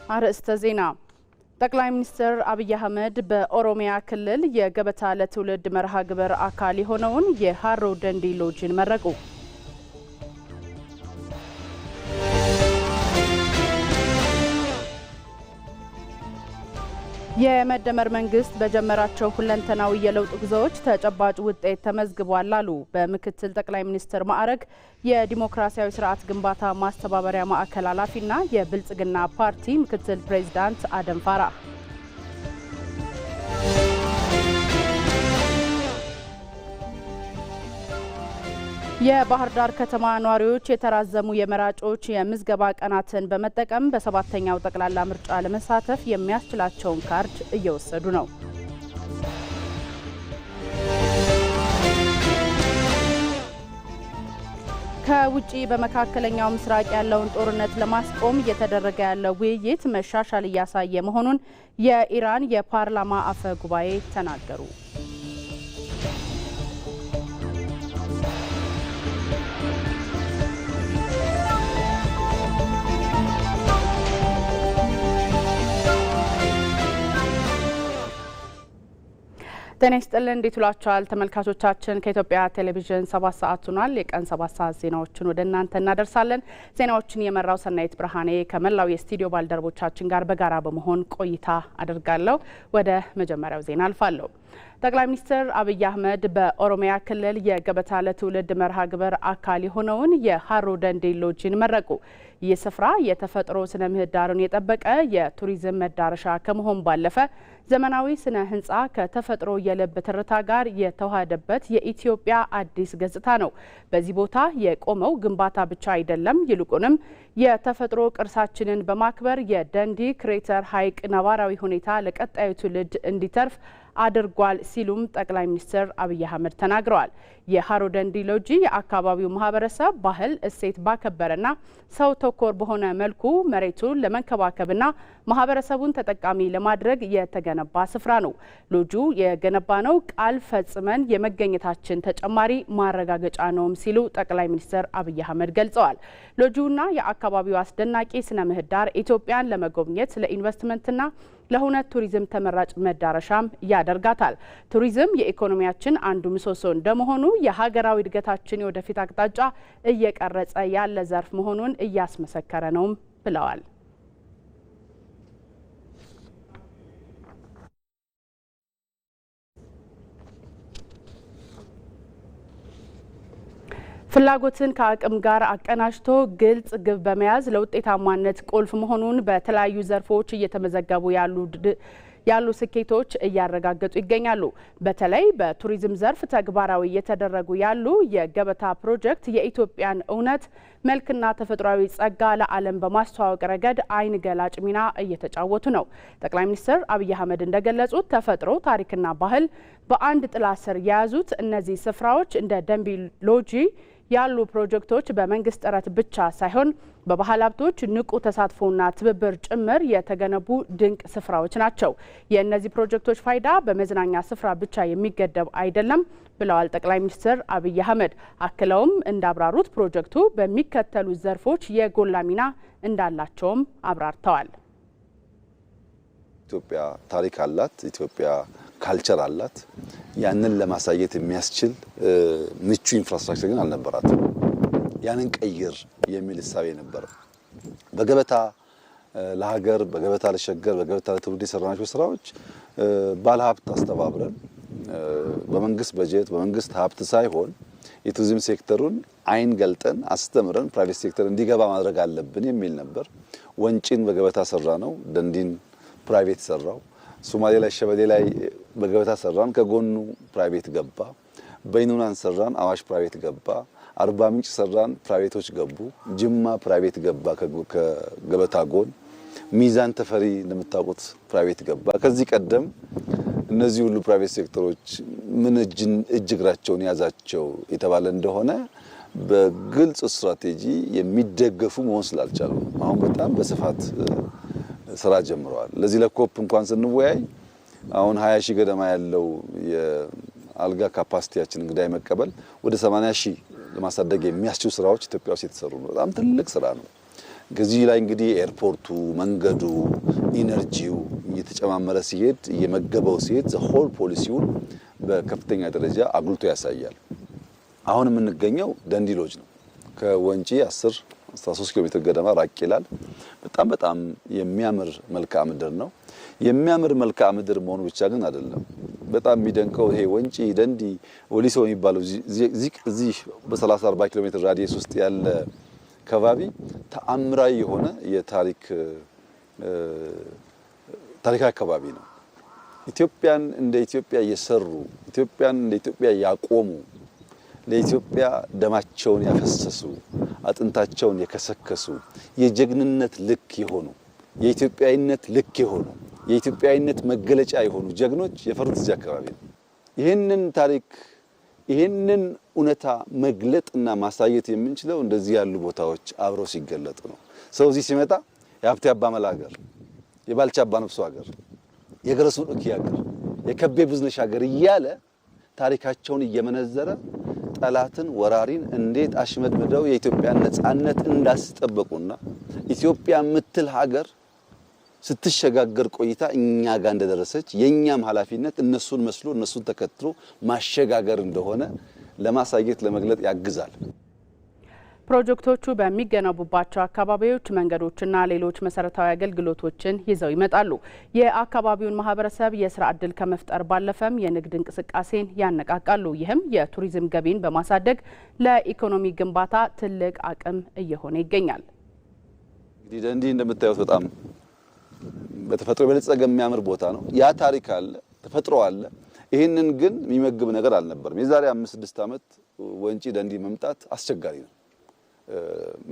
አርዕስተ ዜና ጠቅላይ ሚኒስትር አብይ አህመድ በኦሮሚያ ክልል የገበታ ለትውልድ መርሃ ግብር አካል የሆነውን የሃሮ ደንዲ ሎጅን መረቁ። የመደመር መንግስት በጀመራቸው ሁለንተናዊ የለውጥ ጉዞዎች ተጨባጭ ውጤት ተመዝግቧል አሉ በምክትል ጠቅላይ ሚኒስትር ማዕረግ የዲሞክራሲያዊ ስርዓት ግንባታ ማስተባበሪያ ማዕከል ኃላፊና የብልጽግና ፓርቲ ምክትል ፕሬዝዳንት አደም ፋራህ። የባህር ዳር ከተማ ነዋሪዎች የተራዘሙ የመራጮች የምዝገባ ቀናትን በመጠቀም በሰባተኛው ጠቅላላ ምርጫ ለመሳተፍ የሚያስችላቸውን ካርድ እየወሰዱ ነው። ከውጪ በመካከለኛው ምስራቅ ያለውን ጦርነት ለማስቆም እየተደረገ ያለው ውይይት መሻሻል እያሳየ መሆኑን የኢራን የፓርላማ አፈ ጉባኤ ተናገሩ። ጤና ይስጥልን እንዴት ውላችኋል ተመልካቾቻችን ከኢትዮጵያ ቴሌቪዥን 7 ሰዓት ሆኗል የቀን 7 ሰዓት ዜናዎችን ወደ እናንተ እናደርሳለን ዜናዎችን የመራው ሰናይት ብርሃኔ ከመላው የስቱዲዮ ባልደረቦቻችን ጋር በጋራ በመሆን ቆይታ አደርጋለሁ ወደ መጀመሪያው ዜና አልፋለሁ ጠቅላይ ሚኒስትር አብይ አህመድ በኦሮሚያ ክልል የገበታ ለትውልድ መርሃ ግብር አካል የሆነውን የሃሮ ደንዲ ሎጅን መረቁ ይህ ስፍራ የተፈጥሮ ስነ ምህዳሩን የጠበቀ የቱሪዝም መዳረሻ ከመሆን ባለፈ ዘመናዊ ስነ ህንጻ ከተፈጥሮ የልብ ትርታ ጋር የተዋሃደበት የኢትዮጵያ አዲስ ገጽታ ነው። በዚህ ቦታ የቆመው ግንባታ ብቻ አይደለም ይልቁንም የተፈጥሮ ቅርሳችንን በማክበር የደንዲ ክሬተር ሐይቅ ነባራዊ ሁኔታ ለቀጣዩ ትውልድ እንዲተርፍ አድርጓል ሲሉም ጠቅላይ ሚኒስትር አብይ አህመድ ተናግረዋል። የሃሮ ደንዲ ሎጂ የአካባቢው ማህበረሰብ ባህል እሴት ባከበረና ሰው ተኮር በሆነ መልኩ መሬቱን ለመንከባከብና ማህበረሰቡን ተጠቃሚ ለማድረግ የተገነባ ስፍራ ነው። ሎጁ የገነባ ነው ቃል ፈጽመን የመገኘታችን ተጨማሪ ማረጋገጫ ነውም ሲሉ ጠቅላይ ሚኒስትር አብይ አህመድ ገልጸዋል። ሎጁና የአካባቢው አስደናቂ ስነ ምህዳር ኢትዮጵያን ለመጎብኘት ለኢንቨስትመንትና ለሁነት ቱሪዝም ተመራጭ መዳረሻም ያደርጋታል። ቱሪዝም የኢኮኖሚያችን አንዱ ምሰሶ እንደመሆኑ የሀገራዊ እድገታችን የወደፊት አቅጣጫ እየቀረጸ ያለ ዘርፍ መሆኑን እያስመሰከረ ነውም ብለዋል። ፍላጎትን ከአቅም ጋር አቀናጅቶ ግልጽ ግብ በመያዝ ለውጤታማነት ቁልፍ መሆኑን በተለያዩ ዘርፎች እየተመዘገቡ ያሉ ስኬቶች እያረጋገጡ ይገኛሉ። በተለይ በቱሪዝም ዘርፍ ተግባራዊ እየተደረጉ ያሉ የገበታ ፕሮጀክት የኢትዮጵያን እውነት መልክና ተፈጥሯዊ ጸጋ ለዓለም በማስተዋወቅ ረገድ አይን ገላጭ ሚና እየተጫወቱ ነው። ጠቅላይ ሚኒስትር አብይ አህመድ እንደገለጹት ተፈጥሮ፣ ታሪክና ባህል በአንድ ጥላ ስር የያዙት እነዚህ ስፍራዎች እንደ ደንዲ ሎጂ ያሉ ፕሮጀክቶች በመንግስት ጥረት ብቻ ሳይሆን በባህል ሀብቶች ንቁ ተሳትፎና ትብብር ጭምር የተገነቡ ድንቅ ስፍራዎች ናቸው። የእነዚህ ፕሮጀክቶች ፋይዳ በመዝናኛ ስፍራ ብቻ የሚገደብ አይደለም ብለዋል ጠቅላይ ሚኒስትር አብይ አህመድ። አክለውም እንዳብራሩት ፕሮጀክቱ በሚከተሉ ዘርፎች የጎላ ሚና እንዳላቸውም አብራርተዋል። ኢትዮጵያ ታሪክ አላት። ኢትዮጵያ ካልቸር አላት። ያንን ለማሳየት የሚያስችል ምቹ ኢንፍራስትራክቸር ግን አልነበራትም። ያንን ቀይር የሚል እሳቤ ነበር። በገበታ ለሀገር፣ በገበታ ለሸገር፣ በገበታ ለትውልድ የሰራናቸው ስራዎች ባለሀብት አስተባብረን በመንግስት በጀት በመንግስት ሀብት ሳይሆን የቱሪዝም ሴክተሩን አይን ገልጠን አስተምረን ፕራይቬት ሴክተር እንዲገባ ማድረግ አለብን የሚል ነበር። ወንጪን በገበታ ሰራ ነው። ደንዲን ፕራይቬት ሰራው። ሶማሌ ላይ ሸበሌ ላይ በገበታ ሰራን፣ ከጎኑ ፕራይቬት ገባ። በይኑናን ሰራን፣ አዋሽ ፕራይቬት ገባ። አርባ ምንጭ ሰራን፣ ፕራይቬቶች ገቡ። ጅማ ፕራይቬት ገባ ከገበታ ጎን። ሚዛን ተፈሪ እንደምታውቁት ፕራይቬት ገባ። ከዚህ ቀደም እነዚህ ሁሉ ፕራይቬት ሴክተሮች ምን እጅ እግራቸውን ያዛቸው የተባለ እንደሆነ በግልጽ ስትራቴጂ የሚደገፉ መሆን ስላልቻሉ አሁን በጣም በስፋት ስራ ጀምረዋል። ለዚህ ለኮፕ እንኳን ስንወያይ አሁን 20 ሺህ ገደማ ያለው የአልጋ ካፓሲቲያችን እንግዳይ መቀበል ወደ 80 ሺህ ለማሳደግ የሚያስችሉ ስራዎች ኢትዮጵያ ውስጥ የተሰሩ ነው። በጣም ትልቅ ስራ ነው። ከዚህ ላይ እንግዲህ ኤርፖርቱ፣ መንገዱ፣ ኢነርጂው እየተጨማመረ ሲሄድ እየመገበው ሲሄድ ዘሆል ፖሊሲውን በከፍተኛ ደረጃ አጉልቶ ያሳያል። አሁን የምንገኘው ደንዲ ሎጅ ነው። ከወንጪ 13 ኪሎ ሜትር ገደማ ራቅ ይላል። በጣም የሚያምር መልክዓ ምድር ነው። የሚያምር መልክዓ ምድር መሆኑ ብቻ ግን አይደለም። በጣም የሚደንቀው ይሄ ወንጪ፣ ደንዲ፣ ወሊሶ የሚባለው እዚህ በ30-40 ኪሎ ሜትር ራዲየስ ውስጥ ያለ ከባቢ ተአምራዊ የሆነ ታሪካዊ አካባቢ ነው። ኢትዮጵያን እንደ ኢትዮጵያ የሰሩ፣ ኢትዮጵያን እንደ ኢትዮጵያ ያቆሙ፣ ለኢትዮጵያ ደማቸውን ያፈሰሱ፣ አጥንታቸውን የከሰከሱ፣ የጀግንነት ልክ የሆኑ፣ የኢትዮጵያዊነት ልክ የሆኑ፣ የኢትዮጵያዊነት መገለጫ የሆኑ ጀግኖች የፈሩት እዚህ አካባቢ ነው። ይህንን ታሪክ ይህንን እውነታ መግለጥና ማሳየት የምንችለው እንደዚህ ያሉ ቦታዎች አብረው ሲገለጡ ነው። ሰው እዚህ ሲመጣ የሀብቴ አባ መላ ሀገር፣ የባልቻ አባ ነፍሶ ሀገር፣ የገረሱ ዱኪ ሀገር፣ የከቤ ብዙነሽ ሀገር እያለ ታሪካቸውን እየመነዘረ ጠላትን ወራሪን እንዴት አሽመድምደው የኢትዮጵያን ነጻነት እንዳስጠበቁና ኢትዮጵያ ምትል ሀገር ስትሸጋገር ቆይታ እኛ ጋር እንደደረሰች የኛም ኃላፊነት እነሱን መስሎ እነሱን ተከትሎ ማሸጋገር እንደሆነ ለማሳየት ለመግለጥ ያግዛል። ፕሮጀክቶቹ በሚገነቡባቸው አካባቢዎች መንገዶችና ሌሎች መሰረታዊ አገልግሎቶችን ይዘው ይመጣሉ። የአካባቢውን ማህበረሰብ የስራ ዕድል ከመፍጠር ባለፈም የንግድ እንቅስቃሴን ያነቃቃሉ። ይህም የቱሪዝም ገቢን በማሳደግ ለኢኮኖሚ ግንባታ ትልቅ አቅም እየሆነ ይገኛል። እንግዲህ ደንዲ እንደምታዩት በጣም በተፈጥሮ የበለጸገ የሚያምር ቦታ ነው። ያ ታሪክ አለ፣ ተፈጥሮ አለ። ይህንን ግን የሚመግብ ነገር አልነበረም። የዛሬ 5-6 ዓመት ወንጪ ደንዲ መምጣት አስቸጋሪ ነው።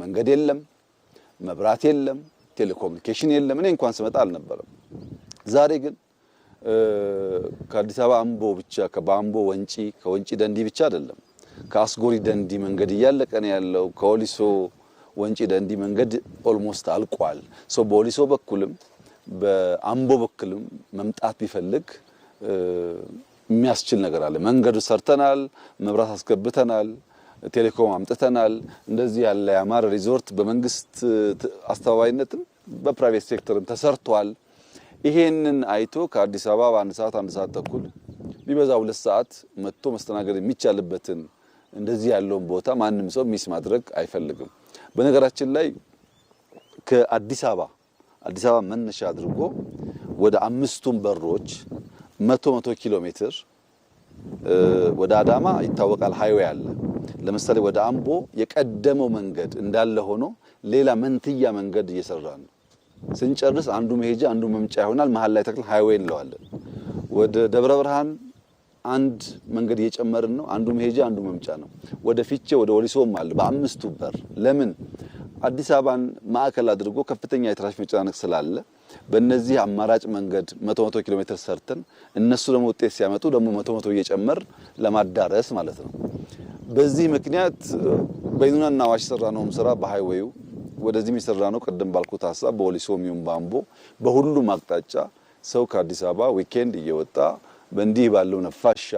መንገድ የለም፣ መብራት የለም፣ ቴሌኮሙኒኬሽን የለም። እኔ እንኳን ስመጣ አልነበረም። ዛሬ ግን ከአዲስ አበባ አምቦ ብቻ ከአምቦ ወንጪ፣ ከወንጪ ደንዲ ብቻ አይደለም፣ ከአስጎሪ ደንዲ መንገድ እያለቀ ነው ያለው። ከወሊሶ ወንጪ ደንዲ መንገድ ኦልሞስት አልቋል። በወሊሶ በኩልም በአምቦ በኩልም መምጣት ቢፈልግ የሚያስችል ነገር አለ። መንገዱ ሰርተናል፣ መብራት አስገብተናል፣ ቴሌኮም አምጥተናል። እንደዚህ ያለ ያማረ ሪዞርት በመንግስት አስተባባሪነትም በፕራይቬት ሴክተርም ተሰርቷል። ይሄንን አይቶ ከአዲስ አበባ በአንድ ሰዓት ተኩል ቢበዛ 2 ሰዓት መጥቶ መስተናገድ የሚቻልበትን እንደዚህ ያለውን ቦታ ማንም ሰው ሚስ ማድረግ አይፈልግም። በነገራችን ላይ ከአዲስ አበባ መነሻ አድርጎ ወደ 5ቱም በሮች 100 ኪሎ ሜትር ወደ አዳማ ይታወቃል ሃይዌይ አለ። ለምሳሌ ወደ አምቦ የቀደመው መንገድ እንዳለ ሆኖ ሌላ መንትያ መንገድ እየሰራን ነው። ስንጨርስ አንዱ መሄጃ አንዱ መምጫ ይሆናል። መሃል ላይ ተክል ሃይዌይ እንለዋለን። ወደ ደብረ ብርሃን አንድ መንገድ እየጨመርን ነው። አንዱ መሄጃ አንዱ መምጫ ነው። ወደ ፊቼ ወደ ወሊሶም አለ በ5ቱ በር። ለምን አዲስ አበባን ማዕከል አድርጎ ከፍተኛ የትራፊክ መጨናነቅ ስላለ በእነዚህ አማራጭ መንገድ 100 ኪሎ ሜትር ሰርተን እነሱ ደግሞ ውጤት ሲያመጡ ደግሞ 100 እየጨመር ለማዳረስ ማለት ነው። በዚህ ምክንያት በይኑናና አዋሽ ሰራነውም ስራ በሃይዌዩ ወደዚህም የሰራነው ቀደም ባልኩት ሐሳብ በወሊሶም ይሁን በአምቦ በሁሉም አቅጣጫ ሰው ከአዲስ አበባ ዊኬንድ እየወጣ በእንዲህ ባለው ነፋሻ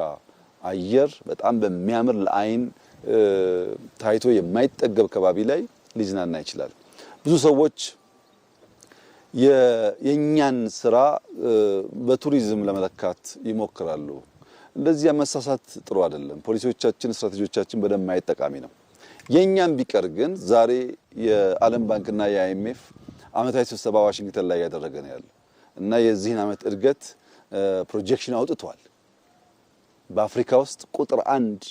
አየር በጣም በሚያምር ለአይን ታይቶ የማይጠገብ ከባቢ ላይ ሊዝናና ይችላል። ብዙ ሰዎች የኛን ስራ በቱሪዝም ለመለካት ይሞክራሉ። እንደዚህ መሳሳት ጥሩ አይደለም። ፖሊሲዎቻችን፣ ስትራቴጂዎቻችን በደንብ ማየት ጠቃሚ ነው። የኛም ቢቀር ግን ዛሬ የዓለም ባንክና የአይኤምኤፍ ዓመታዊ ስብሰባ ዋሽንግተን ላይ ያደረገ ነው ያለው እና የዚህን ዓመት እድገት ፕሮጀክሽን አውጥቷል። በአፍሪካ ውስጥ ቁጥር 1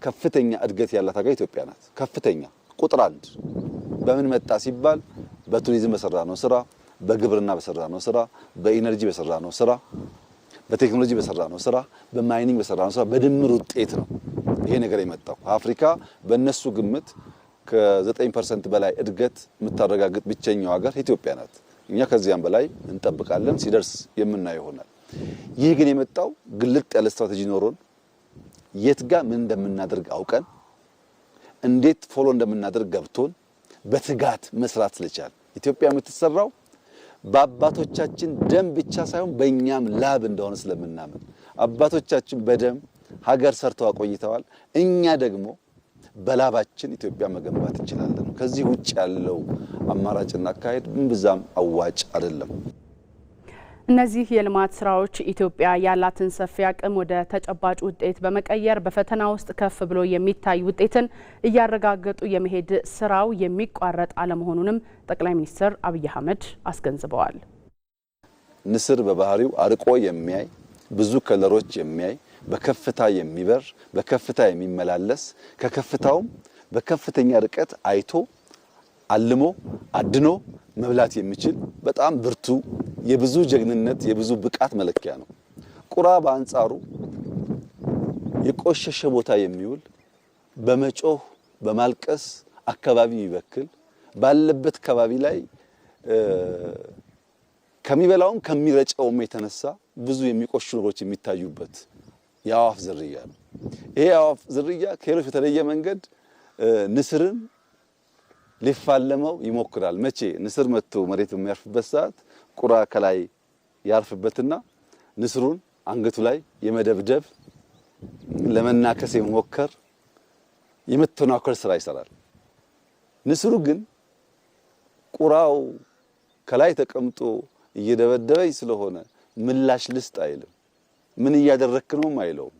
ከፍተኛ እድገት ያላት ሀገር ኢትዮጵያ ናት። ከፍተኛ ቁጥር 1 በምን መጣ ሲባል በቱሪዝም በሰራነው ስራ፣ በግብርና በሰራነው ስራ፣ በኢነርጂ በሰራነው ስራ፣ በቴክኖሎጂ በሰራነው ስራ፣ በማይኒንግ በሰራነው ስራ በድምር ውጤት ነው ይሄ ነገር የመጣው። አፍሪካ በእነሱ ግምት ከ9% በላይ እድገት የምታረጋግጥ ብቸኛው ሀገር ኢትዮጵያ ናት። እኛ ከዚያም በላይ እንጠብቃለን፣ ሲደርስ የምናየው ይሆናል። ይህ ግን የመጣው ግልጥ ያለ ስትራቴጂ ኖሮን የት ጋር ምን እንደምናደርግ አውቀን እንዴት ፎሎ እንደምናደርግ ገብቶን በትጋት መስራት ስለቻል ኢትዮጵያ የምትሰራው በአባቶቻችን ደም ብቻ ሳይሆን በእኛም ላብ እንደሆነ ስለምናምን አባቶቻችን በደም ሀገር ሰርተው አቆይተዋል። እኛ ደግሞ በላባችን ኢትዮጵያ መገንባት እንችላለን። ከዚህ ውጭ ያለው አማራጭና አካሄድ ብዛም አዋጭ አይደለም። እነዚህ የልማት ስራዎች ኢትዮጵያ ያላትን ሰፊ አቅም ወደ ተጨባጭ ውጤት በመቀየር በፈተና ውስጥ ከፍ ብሎ የሚታይ ውጤትን እያረጋገጡ የመሄድ ስራው የሚቋረጥ አለመሆኑንም ጠቅላይ ሚኒስትር አብይ አህመድ አስገንዝበዋል። ንስር በባህሪው አርቆ የሚያይ ብዙ ከለሮች የሚያይ በከፍታ የሚበር በከፍታ የሚመላለስ ከከፍታውም በከፍተኛ ርቀት አይቶ አልሞ አድኖ መብላት የሚችል በጣም ብርቱ የብዙ ጀግንነት የብዙ ብቃት መለኪያ ነው። ቁራ በአንጻሩ የቆሸሸ ቦታ የሚውል በመጮህ በማልቀስ አካባቢ ይበክል ባለበት አካባቢ ላይ ከሚበላውም ከሚረጨውም የተነሳ ብዙ የሚቆሹ ነገሮች የሚታዩበት የአዋፍ ዝርያ ነው። ይሄ የአዋፍ ዝርያ ከሌሎች በተለየ መንገድ ንስርን ሊፋለመው ይሞክራል። መቼ ንስር መጥቶ መሬት በሚያርፍበት ሰዓት ቁራ ከላይ ያርፍበትና ንስሩን አንገቱ ላይ የመደብደብ ለመናከስ የመሞከር የመተናኮል ስራ ይሰራል። ንስሩ ግን ቁራው ከላይ ተቀምጦ እየደበደበኝ ስለሆነ ምላሽ ልስጥ አይልም። ምን እያደረክ ነው አይለውም።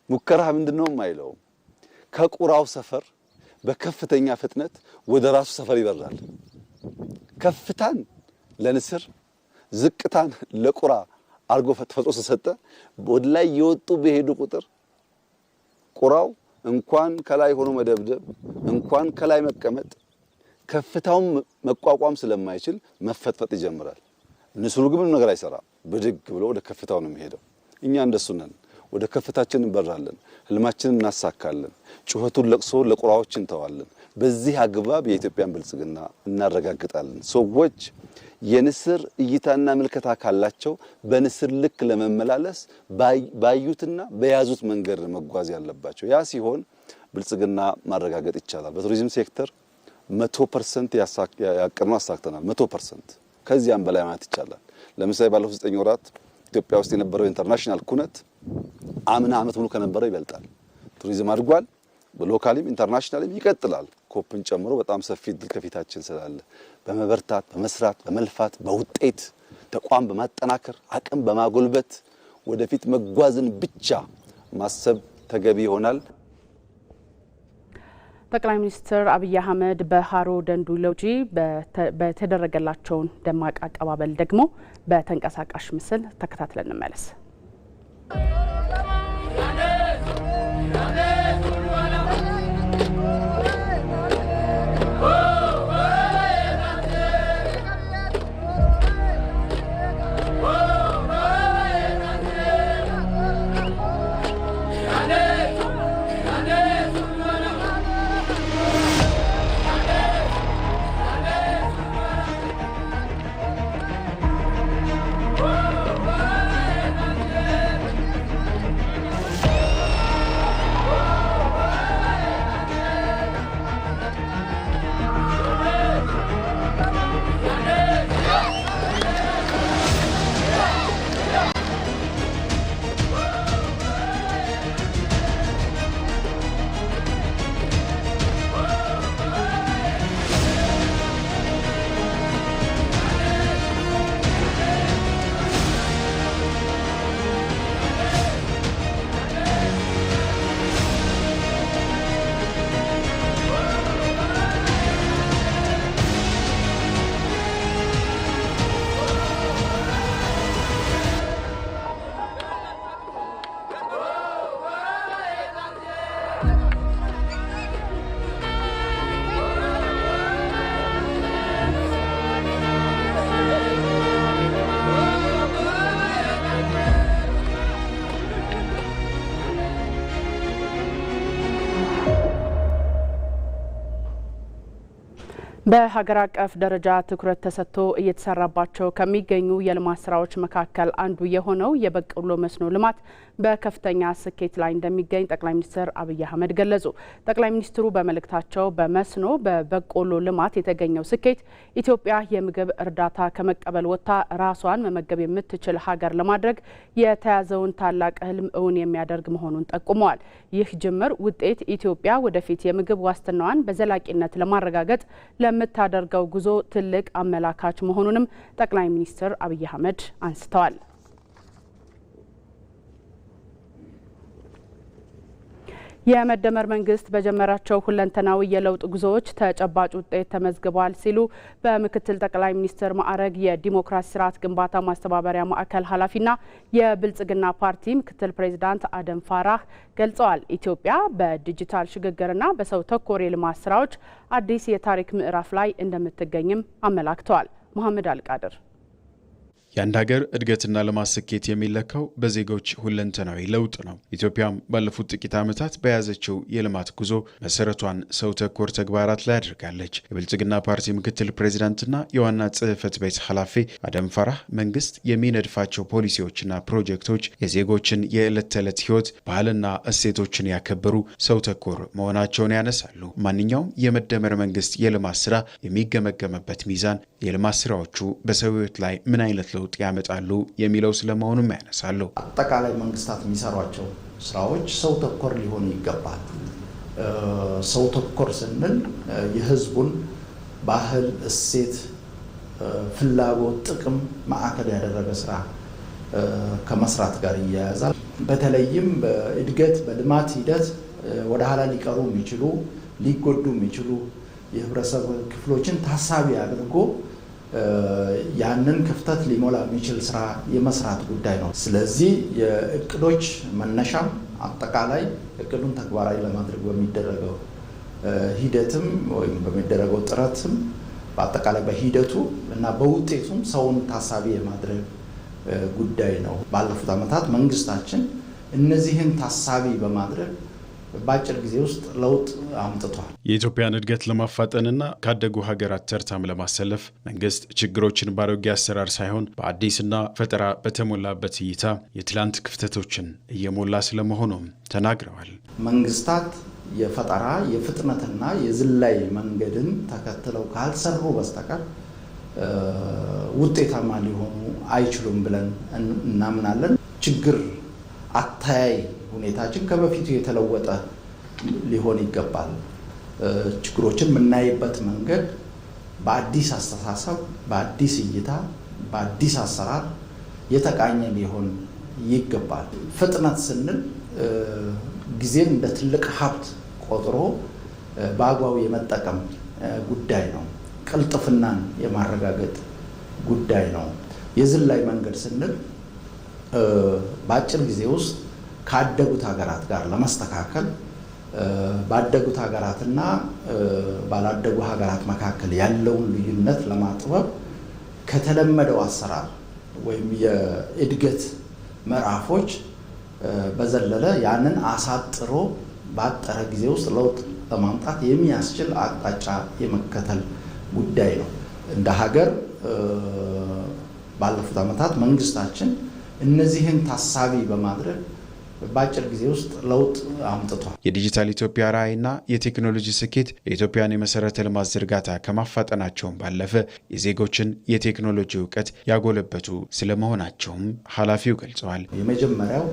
ሙከራህ ምንድነው አይለውም። ከቁራው ሰፈር በከፍተኛ ፍጥነት ወደ ራሱ ሰፈር ይበራል። ከፍታን ለንስር ዝቅታን ለቁራ አርጎ ፈጥሮ ተሰጠ። ወደ ላይ የወጡ በሄዱ ቁጥር ቁራው እንኳን ከላይ ሆኖ መደብደብ እንኳን ከላይ መቀመጥ ከፍታውን መቋቋም ስለማይችል መፈጥፈጥ ይጀምራል። ንስሩ ግን ምንም ነገር አይሰራም። ብድግ ብሎ ወደ ከፍታው ነው የሚሄደው። እኛ እንደሱ ነን። ወደ ከፍታችን እንበራለን፣ ህልማችንን እናሳካለን፣ ጩኸቱን ለቅሶ ለቁራዎች እንተዋለን። በዚህ አግባብ የኢትዮጵያን ብልጽግና እናረጋግጣለን። ሰዎች የንስር እይታና ምልከታ ካላቸው በንስር ልክ ለመመላለስ ባዩትና በያዙት መንገድ መጓዝ ያለባቸው። ያ ሲሆን ብልጽግና ማረጋገጥ ይቻላል። በቱሪዝም ሴክተር 100% ያቀርነው አሳክተናል። 100% ከዚያም በላይ ማለት ይቻላል። ለምሳሌ ባለፉት 9 ወራት ኢትዮጵያ ውስጥ የነበረው ኢንተርናሽናል ኩነት አምና ዓመት ሙሉ ከነበረው ይበልጣል። ቱሪዝም አድጓል። በሎካሊም ኢንተርናሽናልም ይቀጥላል። ኮፕን ጨምሮ በጣም ሰፊ ድል ከፊታችን ስላለ በመበርታት በመስራት በመልፋት በውጤት ተቋም በማጠናከር አቅም በማጎልበት ወደፊት መጓዝን ብቻ ማሰብ ተገቢ ይሆናል። ጠቅላይ ሚኒስትር አብይ አህመድ በሃሮ ደንዱ ሎጂ በተደረገላቸውን ደማቅ አቀባበል ደግሞ በተንቀሳቃሽ ምስል ተከታትለን እንመለስ። በሀገር አቀፍ ደረጃ ትኩረት ተሰጥቶ እየተሰራባቸው ከሚገኙ የልማት ስራዎች መካከል አንዱ የሆነው የበቆሎ መስኖ ልማት በከፍተኛ ስኬት ላይ እንደሚገኝ ጠቅላይ ሚኒስትር አብይ አህመድ ገለጹ። ጠቅላይ ሚኒስትሩ በመልእክታቸው በመስኖ በበቆሎ ልማት የተገኘው ስኬት ኢትዮጵያ የምግብ እርዳታ ከመቀበል ወጥታ ራሷን መመገብ የምትችል ሀገር ለማድረግ የተያዘውን ታላቅ ህልም እውን የሚያደርግ መሆኑን ጠቁመዋል። ይህ ጅምር ውጤት ኢትዮጵያ ወደፊት የምግብ ዋስትናዋን በዘላቂነት ለማረጋገጥ የምታደርገው ጉዞ ትልቅ አመላካች መሆኑንም ጠቅላይ ሚኒስትር አብይ አህመድ አንስተዋል። የመደመር መንግስት በጀመራቸው ሁለንተናዊ የለውጥ ጉዞዎች ተጨባጭ ውጤት ተመዝግቧል ሲሉ በምክትል ጠቅላይ ሚኒስትር ማዕረግ የዲሞክራሲ ስርዓት ግንባታ ማስተባበሪያ ማዕከል ኃላፊና የብልጽግና ፓርቲ ምክትል ፕሬዚዳንት አደም ፋራህ ገልጸዋል። ኢትዮጵያ በዲጂታል ሽግግርና በሰው ተኮር የልማት ስራዎች አዲስ የታሪክ ምዕራፍ ላይ እንደምትገኝም አመላክተዋል። መሐመድ አልቃድር የአንድ ሀገር እድገትና ልማት ስኬት የሚለካው በዜጎች ሁለንተናዊ ለውጥ ነው። ኢትዮጵያም ባለፉት ጥቂት ዓመታት በያዘችው የልማት ጉዞ መሰረቷን ሰው ተኮር ተግባራት ላይ አድርጋለች። የብልጽግና ፓርቲ ምክትል ፕሬዚዳንትና የዋና ጽህፈት ቤት ኃላፊ አደም ፋራህ መንግስት የሚነድፋቸው ፖሊሲዎችና ፕሮጀክቶች የዜጎችን የዕለት ተዕለት ህይወት፣ ባህልና እሴቶችን ያከበሩ ሰው ተኮር መሆናቸውን ያነሳሉ። ማንኛውም የመደመር መንግስት የልማት ስራ የሚገመገምበት ሚዛን የልማት ስራዎቹ በሰው ህይወት ላይ ምን አይነት ለውጥ ያመጣሉ የሚለው ስለመሆኑም ያነሳሉ። አጠቃላይ መንግስታት የሚሰሯቸው ስራዎች ሰው ተኮር ሊሆኑ ይገባል። ሰው ተኮር ስንል የህዝቡን ባህል፣ እሴት፣ ፍላጎት፣ ጥቅም ማዕከል ያደረገ ስራ ከመስራት ጋር ይያያዛል። በተለይም በእድገት በልማት ሂደት ወደ ኋላ ሊቀሩ የሚችሉ ሊጎዱ የሚችሉ የህብረተሰብ ክፍሎችን ታሳቢ አድርጎ ያንን ክፍተት ሊሞላ የሚችል ስራ የመስራት ጉዳይ ነው። ስለዚህ የእቅዶች መነሻም አጠቃላይ እቅዱን ተግባራዊ ለማድረግ በሚደረገው ሂደትም ወይም በሚደረገው ጥረትም በአጠቃላይ በሂደቱ እና በውጤቱም ሰውን ታሳቢ የማድረግ ጉዳይ ነው። ባለፉት ዓመታት መንግስታችን እነዚህን ታሳቢ በማድረግ በአጭር ጊዜ ውስጥ ለውጥ አምጥቷል። የኢትዮጵያን እድገት ለማፋጠንና ካደጉ ሀገራት ተርታም ለማሰለፍ መንግስት ችግሮችን በአሮጌ አሰራር ሳይሆን በአዲስና ፈጠራ በተሞላበት እይታ የትላንት ክፍተቶችን እየሞላ ስለመሆኑም ተናግረዋል። መንግስታት የፈጠራ የፍጥነትና የዝላይ መንገድን ተከትለው ካልሰሩ በስተቀር ውጤታማ ሊሆኑ አይችሉም ብለን እናምናለን። ችግር አተያይ ሁኔታችን ከበፊቱ የተለወጠ ሊሆን ይገባል። ችግሮችን የምናይበት መንገድ በአዲስ አስተሳሰብ፣ በአዲስ እይታ፣ በአዲስ አሰራር የተቃኘ ሊሆን ይገባል። ፍጥነት ስንል ጊዜን እንደ ትልቅ ሀብት ቆጥሮ በአግባቡ የመጠቀም ጉዳይ ነው። ቅልጥፍናን የማረጋገጥ ጉዳይ ነው። የዝላይ መንገድ ስንል በአጭር ጊዜ ውስጥ ካደጉት ሀገራት ጋር ለመስተካከል ባደጉት ሀገራትና ባላደጉ ሀገራት መካከል ያለውን ልዩነት ለማጥበብ ከተለመደው አሰራር ወይም የእድገት ምዕራፎች በዘለለ ያንን አሳጥሮ ባጠረ ጊዜ ውስጥ ለውጥ ለማምጣት የሚያስችል አቅጣጫ የመከተል ጉዳይ ነው። እንደ ሀገር ባለፉት ዓመታት መንግስታችን እነዚህን ታሳቢ በማድረግ በአጭር ጊዜ ውስጥ ለውጥ አምጥቷል። የዲጂታል ኢትዮጵያ ራዕይና የቴክኖሎጂ ስኬት የኢትዮጵያን የመሰረተ ልማት ዝርጋታ ከማፋጠናቸውም ባለፈ የዜጎችን የቴክኖሎጂ እውቀት ያጎለበቱ ስለመሆናቸውም ኃላፊው ገልጸዋል። የመጀመሪያው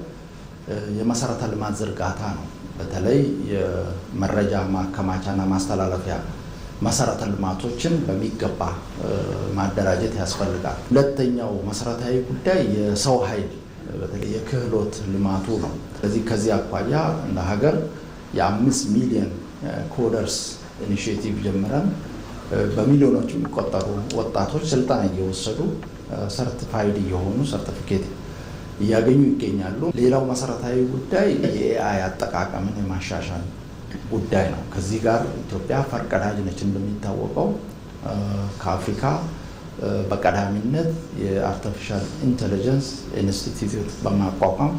የመሰረተ ልማት ዝርጋታ ነው። በተለይ የመረጃ ማከማቻና ማስተላለፊያ መሰረተ ልማቶችን በሚገባ ማደራጀት ያስፈልጋል። ሁለተኛው መሰረታዊ ጉዳይ የሰው ኃይል በተለይ የክህሎት ልማቱ ነው። ስለዚህ ከዚህ አኳያ እንደ ሀገር የ5 ሚሊዮን ኮደርስ ኢኒሺዬቲቭ ጀምረን በሚሊዮኖች የሚቆጠሩ ወጣቶች ስልጠና እየወሰዱ ሰርቲፋይድ እየሆኑ ሰርቲፊኬት እያገኙ ይገኛሉ። ሌላው መሰረታዊ ጉዳይ የኤአይ አጠቃቀምን የማሻሻል ጉዳይ ነው። ከዚህ ጋር ኢትዮጵያ ፈርቀዳጅ ነች። እንደሚታወቀው ከአፍሪካ በቀዳሚነት የአርቲፊሻል ኢንተለጀንስ ኢንስቲትዩት በማቋቋም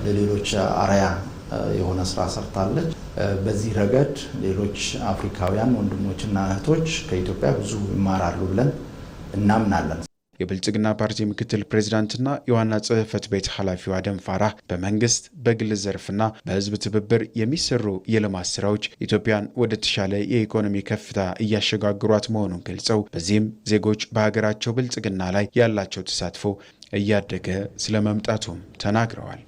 ለሌሎች አርአያ የሆነ ስራ ሰርታለች። በዚህ ረገድ ሌሎች አፍሪካውያን ወንድሞችና እህቶች ከኢትዮጵያ ብዙ ይማራሉ ብለን እናምናለን። የብልጽግና ፓርቲ ምክትል ፕሬዚዳንትና የዋና ጽህፈት ቤት ኃላፊው አደም ፋራህ በመንግስት በግል ዘርፍና በህዝብ ትብብር የሚሰሩ የልማት ስራዎች ኢትዮጵያን ወደ ተሻለ የኢኮኖሚ ከፍታ እያሸጋግሯት መሆኑን ገልጸው በዚህም ዜጎች በሀገራቸው ብልጽግና ላይ ያላቸው ተሳትፎ እያደገ ስለመምጣቱም ተናግረዋል።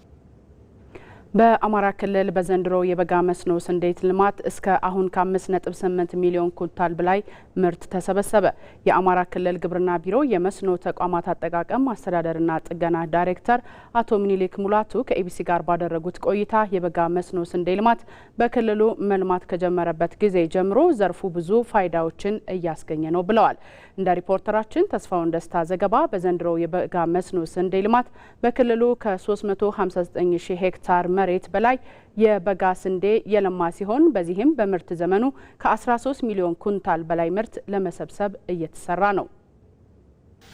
በአማራ ክልል በዘንድሮ የበጋ መስኖ ስንዴ ልማት እስከ አሁን ከ5.8 ሚሊዮን ኩንታል በላይ ምርት ተሰበሰበ። የአማራ ክልል ግብርና ቢሮ የመስኖ ተቋማት አጠቃቀም አስተዳደርና ጥገና ዳይሬክተር አቶ ምኒልክ ሙላቱ ከኤቢሲ ጋር ባደረጉት ቆይታ የበጋ መስኖ ስንዴ ልማት በክልሉ መልማት ከጀመረበት ጊዜ ጀምሮ ዘርፉ ብዙ ፋይዳዎችን እያስገኘ ነው ብለዋል። እንደ ሪፖርተራችን ተስፋውን ደስታ ዘገባ በዘንድሮ የበጋ መስኖ ስንዴ ልማት በክልሉ ከ359 ሺህ ሄክታር መሬት በላይ የበጋ ስንዴ የለማ ሲሆን በዚህም በምርት ዘመኑ ከ13 ሚሊዮን ኩንታል በላይ ምርት ለመሰብሰብ እየተሰራ ነው።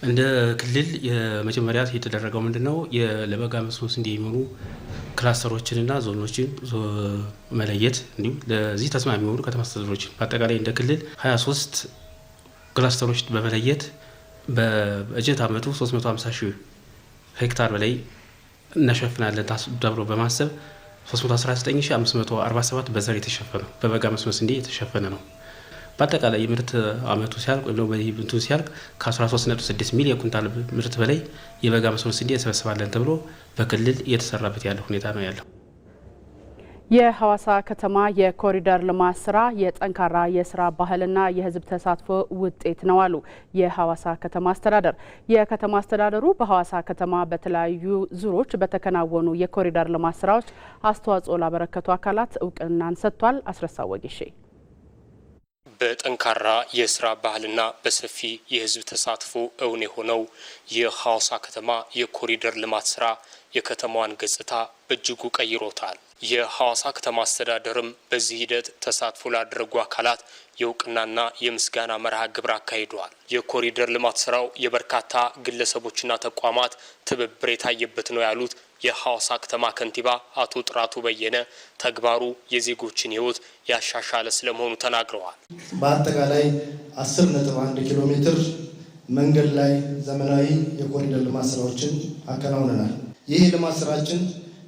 እንደ ክልል የመጀመሪያ የተደረገው ምንድነው ለበጋ መስኖ ስንዴ የሚሆኑ ክላስተሮችንና ዞኖችን መለየት እንዲሁም ለዚህ ተስማሚ የሚሆኑ ከተማ አስተዳደሮችን በአጠቃላይ እንደ ክልል 23 ክላስተሮች በመለየት በበጀት ዓመቱ 350 ሺህ ሄክታር በላይ እናሸፍናለን ተብሎ በማሰብ 319547 በዘር የተሸፈነ በበጋ መስኖ ስንዴ የተሸፈነ ነው። በአጠቃላይ የምርት ዓመቱ ሲያልቅ ወይም በይብንቱ ሲያልቅ ከ13.6 ሚሊዮን ኩንታል ምርት በላይ የበጋ መስኖ ስንዴ እንሰበስባለን ተብሎ በክልል እየተሰራበት ያለው ሁኔታ ነው ያለው። የሐዋሳ ከተማ የኮሪደር ልማት ስራ የጠንካራ የስራ ባህልና የሕዝብ ተሳትፎ ውጤት ነው አሉ የሐዋሳ ከተማ አስተዳደር። የከተማ አስተዳደሩ በሐዋሳ ከተማ በተለያዩ ዙሮች በተከናወኑ የኮሪደር ልማት ስራዎች አስተዋጽኦ ላበረከቱ አካላት እውቅናን ሰጥቷል። አስረሳው ወጌሼ በጠንካራ የስራ ባህልና በሰፊ የሕዝብ ተሳትፎ እውን የሆነው የሐዋሳ ከተማ የኮሪደር ልማት ስራ የከተማዋን ገጽታ በእጅጉ ቀይሮታል። የሐዋሳ ከተማ አስተዳደርም በዚህ ሂደት ተሳትፎ ላደረጉ አካላት የእውቅናና የምስጋና መርሃ ግብር አካሂደዋል። የኮሪደር ልማት ስራው የበርካታ ግለሰቦችና ተቋማት ትብብር የታየበት ነው ያሉት የሐዋሳ ከተማ ከንቲባ አቶ ጥራቱ በየነ ተግባሩ የዜጎችን ሕይወት ያሻሻለ ስለመሆኑ ተናግረዋል። በአጠቃላይ 10.1 ኪሎ ሜትር መንገድ ላይ ዘመናዊ የኮሪደር ልማት ስራዎችን አከናውነናል። ይህ ልማት ስራችን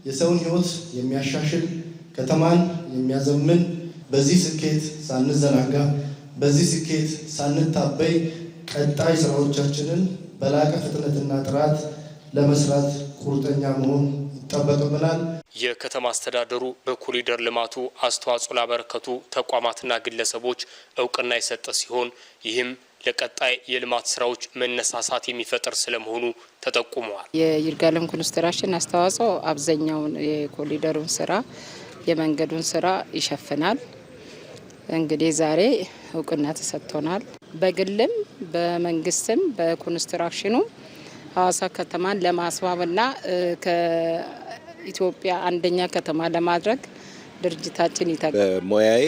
የሰውን ሕይወት የሚያሻሽል ከተማን የሚያዘምን በዚህ ስኬት ሳንዘናጋ በዚህ ስኬት ሳንታበይ ቀጣይ ስራዎቻችንን በላቀ ፍጥነትና ጥራት ለመስራት ቁርጠኛ መሆን ይጠበቅብናል። የከተማ አስተዳደሩ በኮሪደር ልማቱ አስተዋጽኦ ላበረከቱ ተቋማትና ግለሰቦች እውቅና የሰጠ ሲሆን ይህም ለቀጣይ የልማት ስራዎች መነሳሳት የሚፈጥር ስለመሆኑ ተጠቁመዋል። የይርጋለም ኮንስትራክሽን አስተዋጽኦ አብዛኛውን የኮሪደሩን ስራ የመንገዱን ስራ ይሸፍናል። እንግዲህ ዛሬ እውቅና ተሰጥቶናል። በግልም በመንግስትም በኮንስትራክሽኑ ሐዋሳ ከተማን ለማስዋብና ከኢትዮጵያ አንደኛ ከተማ ለማድረግ ድርጅታችን ይተጋል። በሙያዬ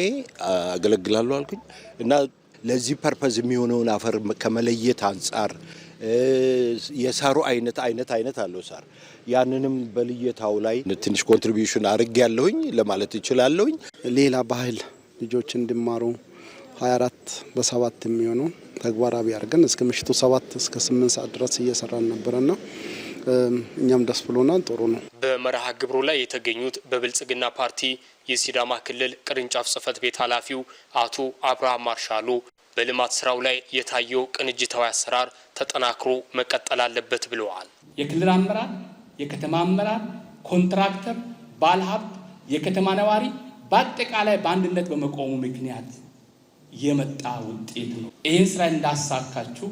አገለግላለሁ አልኩኝ እና ለዚህ ፐርፐዝ የሚሆነውን አፈር ከመለየት አንጻር የሳሩ አይነት አለው ሳር ያንንም በልየታው ላይ ትንሽ ኮንትሪቢዩሽን አድርጌ ያለሁኝ ለማለት እችላለሁኝ። ሌላ ባህል ልጆች እንዲማሩ 24 በ7 የሚሆኑ ተግባራዊ አድርገን እስከ ምሽቱ 7 እስከ 8 ሰዓት ድረስ እየሰራን ነበርና እኛም ደስ ብሎናል። ጥሩ ነው። በመርሃ ግብሩ ላይ የተገኙት በብልጽግና ፓርቲ የሲዳማ ክልል ቅርንጫፍ ጽህፈት ቤት ኃላፊው አቶ አብርሃም ማርሻሉ በልማት ስራው ላይ የታየው ቅንጅታዊ አሰራር ተጠናክሮ መቀጠል አለበት ብለዋል። የክልል አመራር፣ የከተማ አመራር፣ ኮንትራክተር፣ ባለሀብት፣ የከተማ ነዋሪ በአጠቃላይ በአንድነት በመቆሙ ምክንያት የመጣ ውጤት ነው። ይህን ስራ እንዳሳካችሁ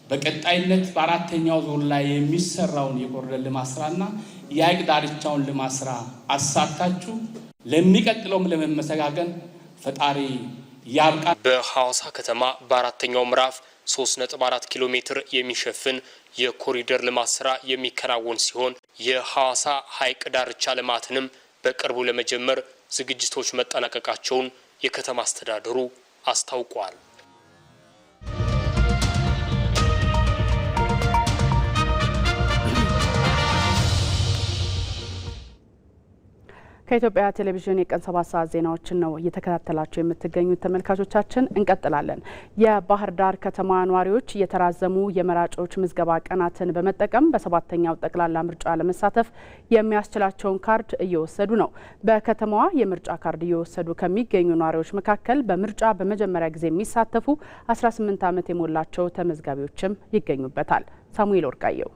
በቀጣይነት በአራተኛው ዙር ላይ የሚሰራውን የኮሪደር ልማት ስራና የሐይቅ ዳርቻውን ልማት ስራ አሳካችሁ ለሚቀጥለውም ለመመሰጋገን ፈጣሪ ያብቃ። በሐዋሳ ከተማ በአራተኛው ምዕራፍ 3.4 ኪሎ ሜትር የሚሸፍን የኮሪደር ልማት ስራ የሚከናወን ሲሆን የሐዋሳ ሐይቅ ዳርቻ ልማትንም በቅርቡ ለመጀመር ዝግጅቶች መጠናቀቃቸውን የከተማ አስተዳደሩ አስታውቋል። ከኢትዮጵያ ቴሌቪዥን የቀን 7 ሰዓት ዜናዎችን ነው እየተከታተላችሁ የምትገኙት ተመልካቾቻችን። እንቀጥላለን። የባህር ዳር ከተማ ነዋሪዎች የተራዘሙ የመራጮች ምዝገባ ቀናትን በመጠቀም በሰባተኛው ጠቅላላ ምርጫ ለመሳተፍ የሚያስችላቸውን ካርድ እየወሰዱ ነው። በከተማዋ የምርጫ ካርድ እየወሰዱ ከሚገኙ ነዋሪዎች መካከል በምርጫ በመጀመሪያ ጊዜ የሚሳተፉ 18 ዓመት የሞላቸው ተመዝጋቢዎችም ይገኙበታል። ሳሙኤል ወርቃየው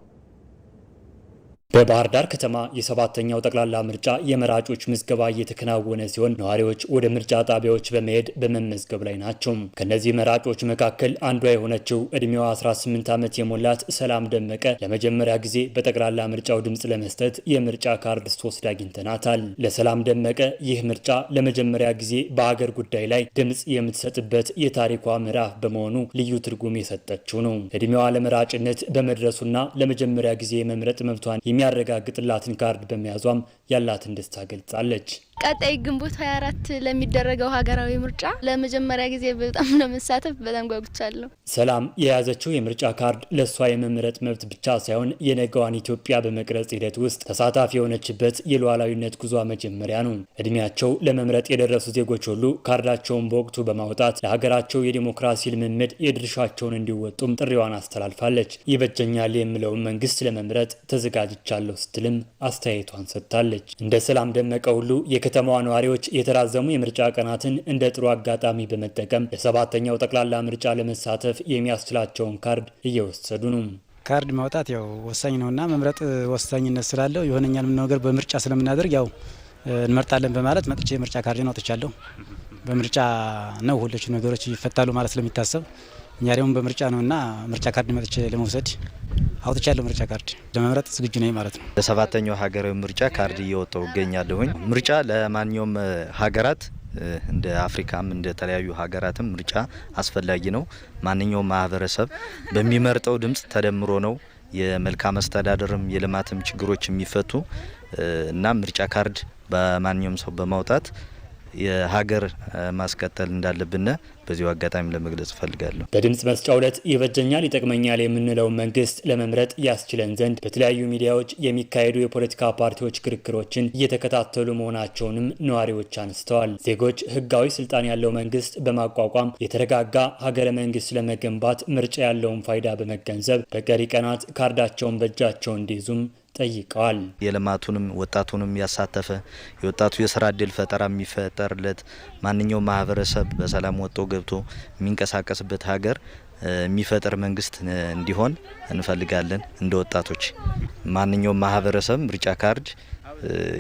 በባህር ዳር ከተማ የ7ኛው ጠቅላላ ምርጫ የመራጮች ምዝገባ እየተከናወነ ሲሆን ነዋሪዎች ወደ ምርጫ ጣቢያዎች በመሄድ በመመዝገብ ላይ ናቸው። ከነዚህ መራጮች መካከል አንዷ የሆነችው እድሜዋ 18 ዓመት የሞላት ሰላም ደመቀ ለመጀመሪያ ጊዜ በጠቅላላ ምርጫው ድምጽ ለመስጠት የምርጫ ካርድ ስትወስድ አግኝተናታል። ለሰላም ደመቀ ይህ ምርጫ ለመጀመሪያ ጊዜ በአገር ጉዳይ ላይ ድምጽ የምትሰጥበት የታሪኳ ምዕራፍ በመሆኑ ልዩ ትርጉም የሰጠችው ነው። እድሜዋ ለመራጭነት በመድረሱና ለመጀመሪያ ጊዜ የመምረጥ መብቷን የሚያረጋግጥላትን ካርድ በመያዟም ያላትን ደስታ ገልጻለች። ቀጣይ ግንቦት 24 ለሚደረገው ሀገራዊ ምርጫ ለመጀመሪያ ጊዜ በጣም ለመሳተፍ በጣም ጓጉቻለሁ። ሰላም የያዘችው የምርጫ ካርድ ለሷ የመምረጥ መብት ብቻ ሳይሆን የነገዋን ኢትዮጵያ በመቅረጽ ሂደት ውስጥ ተሳታፊ የሆነችበት የሉዓላዊነት ጉዞ መጀመሪያ ነው። እድሜያቸው ለመምረጥ የደረሱ ዜጎች ሁሉ ካርዳቸውን በወቅቱ በማውጣት ለሀገራቸው የዲሞክራሲ ልምምድ የድርሻቸውን እንዲወጡም ጥሪዋን አስተላልፋለች። ይበጀኛል የምለውን መንግስት ለመምረጥ ተዘጋጅቻለሁ ስትልም አስተያየቷን ሰጥታለች። እንደ ሰላም ደመቀ ሁሉ የከተማዋ ነዋሪዎች የተራዘሙ የምርጫ ቀናትን እንደ ጥሩ አጋጣሚ በመጠቀም ለ7ኛው ጠቅላላ ምርጫ ለመሳተፍ የሚያስችላቸውን ካርድ እየወሰዱ ነው። ካርድ ማውጣት ያው ወሳኝ ነውና መምረጥ ወሳኝነት ስላለው የሆነኛል ምን ነገር በምርጫ ስለምናደርግ ያው እንመርጣለን በማለት መጥቼ የምርጫ ካርድን አውጥቻለሁ። በምርጫ ነው ሁሉች ነገሮች ይፈታሉ ማለት ስለሚታሰብ እኛ ደግሞ በምርጫ ነውና ምርጫ ካርድ መጥቼ ለመውሰድ አውጥቻለሁ። ምርጫ ካርድ ለመምረጥ ዝግጁ ነኝ ማለት ነው። ለ7ኛው ሀገራዊ ምርጫ ካርድ እየወጣው እገኛለሁኝ። ምርጫ ለማንኛውም ሀገራት እንደ አፍሪካም እንደ ተለያዩ ሀገራትም ምርጫ አስፈላጊ ነው። ማንኛውም ማህበረሰብ በሚመርጠው ድምጽ ተደምሮ ነው የመልካም አስተዳደርም የልማትም ችግሮች የሚፈቱ እና ምርጫ ካርድ በማንኛውም ሰው በማውጣት የሀገር ማስቀጠል እንዳለብን በዚሁ አጋጣሚ ለመግለጽ ፈልጋለሁ። በድምጽ መስጫው ዕለት ይበጀኛል ይጠቅመኛል የምንለው መንግስት ለመምረጥ ያስችለን ዘንድ በተለያዩ ሚዲያዎች የሚካሄዱ የፖለቲካ ፓርቲዎች ክርክሮችን እየተከታተሉ መሆናቸውንም ነዋሪዎች አንስተዋል። ዜጎች ህጋዊ ስልጣን ያለው መንግስት በማቋቋም የተረጋጋ ሀገረ መንግስት ለመገንባት ምርጫ ያለውን ፋይዳ በመገንዘብ በቀሪ ቀናት ካርዳቸውን በእጃቸው እንዲይዙም ጠይቀዋል። የልማቱንም ወጣቱንም ያሳተፈ የወጣቱ የስራ እድል ፈጠራ የሚፈጠርለት ማንኛውም ማህበረሰብ በሰላም ወጥቶ ገብቶ የሚንቀሳቀስበት ሀገር የሚፈጠር መንግስት እንዲሆን እንፈልጋለን። እንደ ወጣቶች ማንኛውም ማህበረሰብ ምርጫ ካርድ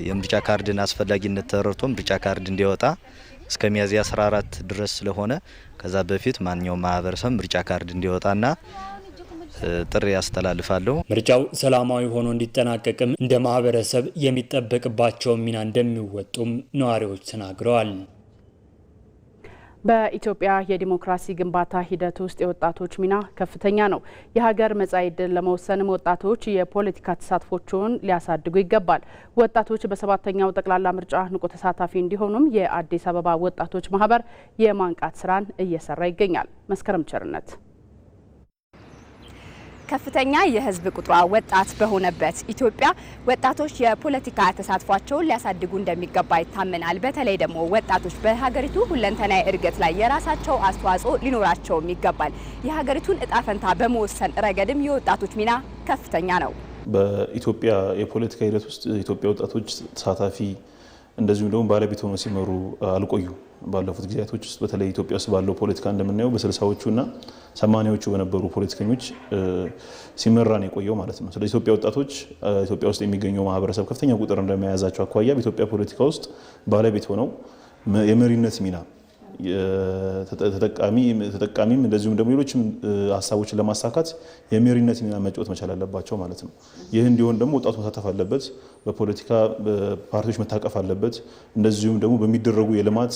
የምርጫ ካርድን አስፈላጊነት ተረድቶ ምርጫ ካርድ እንዲያወጣ እስከ ሚያዝያ 14 ድረስ ስለሆነ ከዛ በፊት ማንኛውም ማህበረሰብ ምርጫ ካርድ እንዲያወጣና ጥሪ ያስተላልፋለሁ። ምርጫው ሰላማዊ ሆኖ እንዲጠናቀቅም እንደ ማህበረሰብ የሚጠበቅባቸው ሚና እንደሚወጡም ነዋሪዎች ተናግረዋል። በኢትዮጵያ የዲሞክራሲ ግንባታ ሂደት ውስጥ የወጣቶች ሚና ከፍተኛ ነው። የሀገር መጻኢ ዕድል ለመወሰንም ወጣቶች የፖለቲካ ተሳትፎቸውን ሊያሳድጉ ይገባል። ወጣቶች በ7ኛው ጠቅላላ ምርጫ ንቁ ተሳታፊ እንዲሆኑም የአዲስ አበባ ወጣቶች ማህበር የማንቃት ስራን እየሰራ ይገኛል። መስከረም ቸርነት ከፍተኛ የህዝብ ቁጥሯ ወጣት በሆነበት ኢትዮጵያ ወጣቶች የፖለቲካ ተሳትፏቸውን ሊያሳድጉ እንደሚገባ ይታመናል። በተለይ ደግሞ ወጣቶች በሀገሪቱ ሁለንተናዊ እድገት ላይ የራሳቸው አስተዋጽኦ ሊኖራቸውም ይገባል። የሀገሪቱን እጣ ፈንታ በመወሰን ረገድም የወጣቶች ሚና ከፍተኛ ነው። በኢትዮጵያ የፖለቲካ ሂደት ውስጥ የኢትዮጵያ ወጣቶች ተሳታፊ እንደዚሁም ደግሞ ባለቤት ሆነው ሲመሩ አልቆዩ። ባለፉት ጊዜያቶች ውስጥ በተለይ ኢትዮጵያ ውስጥ ባለው ፖለቲካ እንደምናየው በ60ዎቹና 80ዎቹ በነበሩ ፖለቲከኞች ሲመራ ነው የቆየው ማለት ነው። ስለዚህ ኢትዮጵያ ወጣቶች ኢትዮጵያ ውስጥ የሚገኘው ማህበረሰብ ከፍተኛ ቁጥር እንደመያዛቸው አኳያ በኢትዮጵያ ፖለቲካ ውስጥ ባለቤት ሆነው የመሪነት ሚና ተጠቃሚም እንደዚሁም ደግሞ ሌሎችም ሀሳቦችን ለማሳካት የመሪነት ሚና መጫወት መቻል አለባቸው ማለት ነው። ይህ እንዲሆን ደግሞ ወጣቱ መሳተፍ አለበት፣ በፖለቲካ ፓርቲዎች መታቀፍ አለበት። እንደዚሁም ደግሞ በሚደረጉ የልማት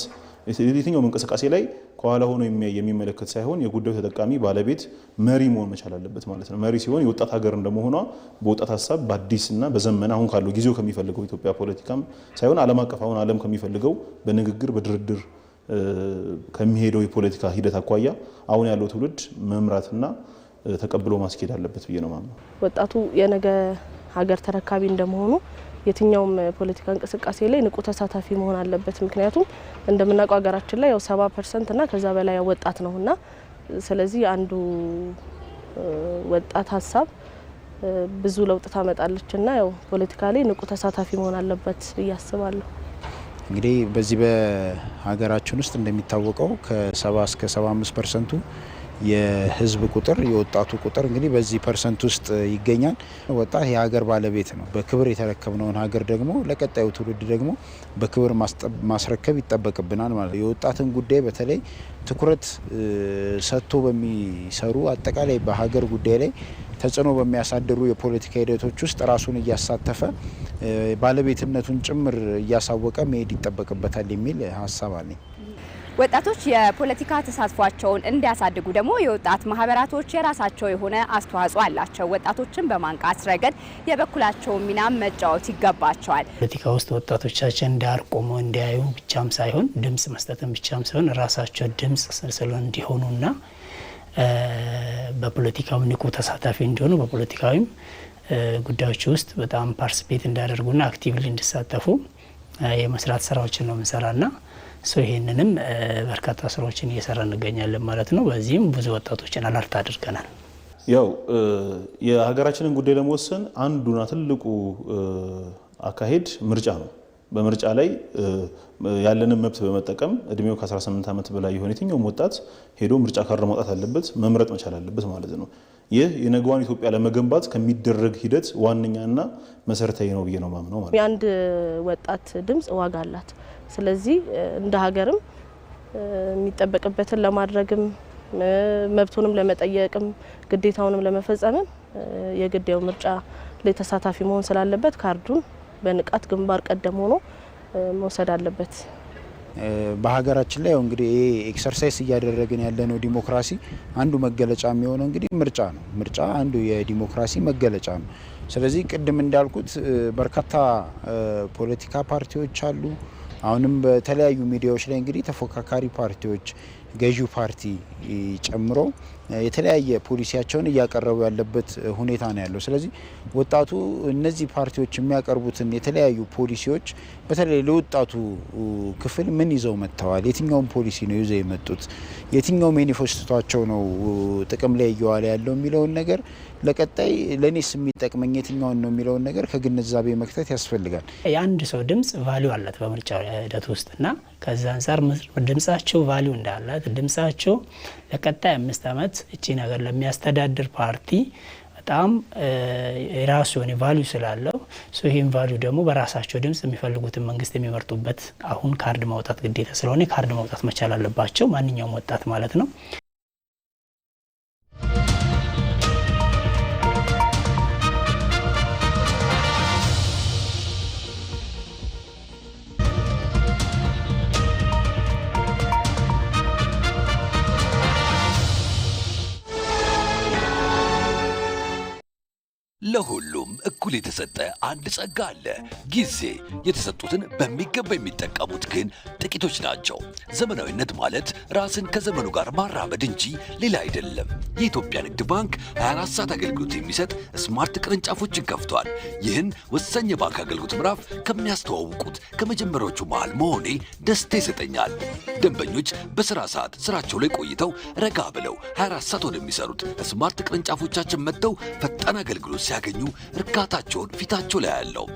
የትኛውም እንቅስቃሴ ላይ ከኋላ ሆኖ የሚመለከት ሳይሆን የጉዳዩ ተጠቃሚ ባለቤት መሪ መሆን መቻል አለበት ማለት ነው። መሪ ሲሆን የወጣት ሀገር እንደመሆኗ በወጣት ሀሳብ በአዲስና በዘመነ አሁን ካለው ጊዜው ከሚፈልገው ኢትዮጵያ ፖለቲካም ሳይሆን ዓለም አቀፍ አሁን ዓለም ከሚፈልገው በንግግር በድርድር ከሚሄደው የፖለቲካ ሂደት አኳያ አሁን ያለው ትውልድ መምራትና ተቀብሎ ማስኬድ አለበት ብዬ ነው ማምነው። ወጣቱ የነገ ሀገር ተረካቢ እንደመሆኑ የትኛውም ፖለቲካ እንቅስቃሴ ላይ ንቁ ተሳታፊ መሆን አለበት። ምክንያቱም እንደምናውቀው ሀገራችን ላይ ያው 70% እና ከዛ በላይ ወጣት ነውና ስለዚህ አንዱ ወጣት ሀሳብ ብዙ ለውጥ ታመጣለችና ያው ፖለቲካ ላይ ንቁ ተሳታፊ መሆን አለበት ብዬ አስባለሁ። እንግዲህ በዚህ በሀገራችን ውስጥ እንደሚታወቀው ከ70 እስከ 75% የህዝብ ቁጥር የወጣቱ ቁጥር እንግዲህ በዚህ ፐርሰንት ውስጥ ይገኛል። ወጣት የሀገር ባለቤት ነው። በክብር የተረከብነውን ሀገር ደግሞ ለቀጣዩ ትውልድ ደግሞ በክብር ማስረከብ ይጠበቅብናል ማለት ነው። የወጣትን ጉዳይ በተለይ ትኩረት ሰጥቶ በሚሰሩ አጠቃላይ በሀገር ጉዳይ ላይ ተጽዕኖ በሚያሳድሩ የፖለቲካ ሂደቶች ውስጥ ራሱን እያሳተፈ ባለቤትነቱን ጭምር እያሳወቀ መሄድ ይጠበቅበታል የሚል ሀሳብ አለኝ። ወጣቶች የፖለቲካ ተሳትፏቸውን እንዲያሳድጉ ደግሞ የወጣት ማህበራቶች የራሳቸው የሆነ አስተዋጽኦ አላቸው። ወጣቶችን በማንቃት ረገድ የበኩላቸውን ሚና መጫወት ይገባቸዋል። ፖለቲካ ውስጥ ወጣቶቻችን ዳር ቆመው እንዲያዩ ብቻም ሳይሆን ድምጽ መስጠትን ብቻም ሳይሆን ራሳቸው ድምጽ ስልስሎ እንዲሆኑና በፖለቲካው ንቁ ተሳታፊ እንዲሆኑ በፖለቲካዊም ጉዳዮች ውስጥ በጣም ፓርቲሲፔት እንዲያደርጉና አክቲቭሊ እንዲሳተፉ የመስራት ስራዎችን ነው የምንሰራና ይሄንንም በርካታ ስራዎችን እየሰራ እንገኛለን ማለት ነው። በዚህም ብዙ ወጣቶችን አለርት አድርገናል። ያው የሀገራችንን ጉዳይ ለመወሰን አንዱና ትልቁ አካሄድ ምርጫ ነው። በምርጫ ላይ ያለንን መብት በመጠቀም እድሜው ከ18 ዓመት በላይ የሆነ የትኛውም ወጣት ሄዶ ምርጫ ካርድ ማውጣት አለበት፣ መምረጥ መቻል አለበት ማለት ነው። ይህ የነገዋን ኢትዮጵያ ለመገንባት ከሚደረግ ሂደት ዋነኛና መሰረታዊ ነው ብዬ ነው ማምነው ማለት ነው። የአንድ ወጣት ድምጽ ዋጋ አላት። ስለዚህ እንደ ሀገርም የሚጠበቅበትን ለማድረግም መብቱንም ለመጠየቅም ግዴታውንም ለመፈጸምም የግዴው ምርጫ ላይ ተሳታፊ መሆን ስላለበት ካርዱን በንቃት ግንባር ቀደም ሆኖ መውሰድ አለበት። በሀገራችን ላይ እንግዲህ ኤክሰርሳይዝ እያደረግን ያለነው ዲሞክራሲ አንዱ መገለጫ የሚሆነው እንግዲህ ምርጫ ነው። ምርጫ አንዱ የዲሞክራሲ መገለጫ ነው። ስለዚህ ቅድም እንዳልኩት በርካታ ፖለቲካ ፓርቲዎች አሉ። አሁንም በተለያዩ ሚዲያዎች ላይ እንግዲህ ተፎካካሪ ፓርቲዎች ገዢው ፓርቲ ጨምሮ የተለያየ ፖሊሲያቸውን እያቀረቡ ያለበት ሁኔታ ነው ያለው። ስለዚህ ወጣቱ እነዚህ ፓርቲዎች የሚያቀርቡትን የተለያዩ ፖሊሲዎች በተለይ ለወጣቱ ክፍል ምን ይዘው መጥተዋል፣ የትኛውን ፖሊሲ ነው ይዘው የመጡት፣ የትኛው ማኒፌስቶቸው ነው ጥቅም ላይ እየዋለ ያለው የሚለውን ነገር ለቀጣይ ለኔስ የሚጠቅመኝ የትኛውን ነው የሚለውን ነገር ከግንዛቤ መክተት ያስፈልጋል። የአንድ ሰው ድምጽ ቫልዩ አላት በምርጫ ሂደት ውስጥና ከዛ አንፃር ድምጻቸው ቫልዩ እንዳላት ድምጻቸው ለቀጣይ 5 ዓመት እቺ ነገር ለሚያስተዳድር ፓርቲ በጣም የራሱ የሆነ ቫልዩ ስላለው ይህን ቫልዩ ደግሞ በራሳቸው ድምጽ የሚፈልጉትን መንግስት የሚመርጡበት አሁን ካርድ ማውጣት ግዴታ ስለሆነ ካርድ ማውጣት መቻል አለባቸው ማንኛውም ወጣት ማለት ነው። ለሁሉም እኩል የተሰጠ አንድ ጸጋ አለ። ጊዜ። የተሰጡትን በሚገባ የሚጠቀሙት ግን ጥቂቶች ናቸው። ዘመናዊነት ማለት ራስን ከዘመኑ ጋር ማራመድ እንጂ ሌላ አይደለም። የኢትዮጵያ ንግድ ባንክ 24 ሰዓት አገልግሎት የሚሰጥ ስማርት ቅርንጫፎችን ከፍቷል። ይህን ወሳኝ የባንክ አገልግሎት ምዕራፍ ከሚያስተዋውቁት ከመጀመሪያዎቹ መሃል መሆኔ ደስታ ይሰጠኛል። ደንበኞች በስራ ሰዓት ስራቸው ላይ ቆይተው ረጋ ብለው 24 ሰዓት ወደሚሰሩት ስማርት ቅርንጫፎቻችን መጥተው ፈጣን አገልግሎት ሲያገኙ እርካታቸውን ፊታቸው ላይ ያለው።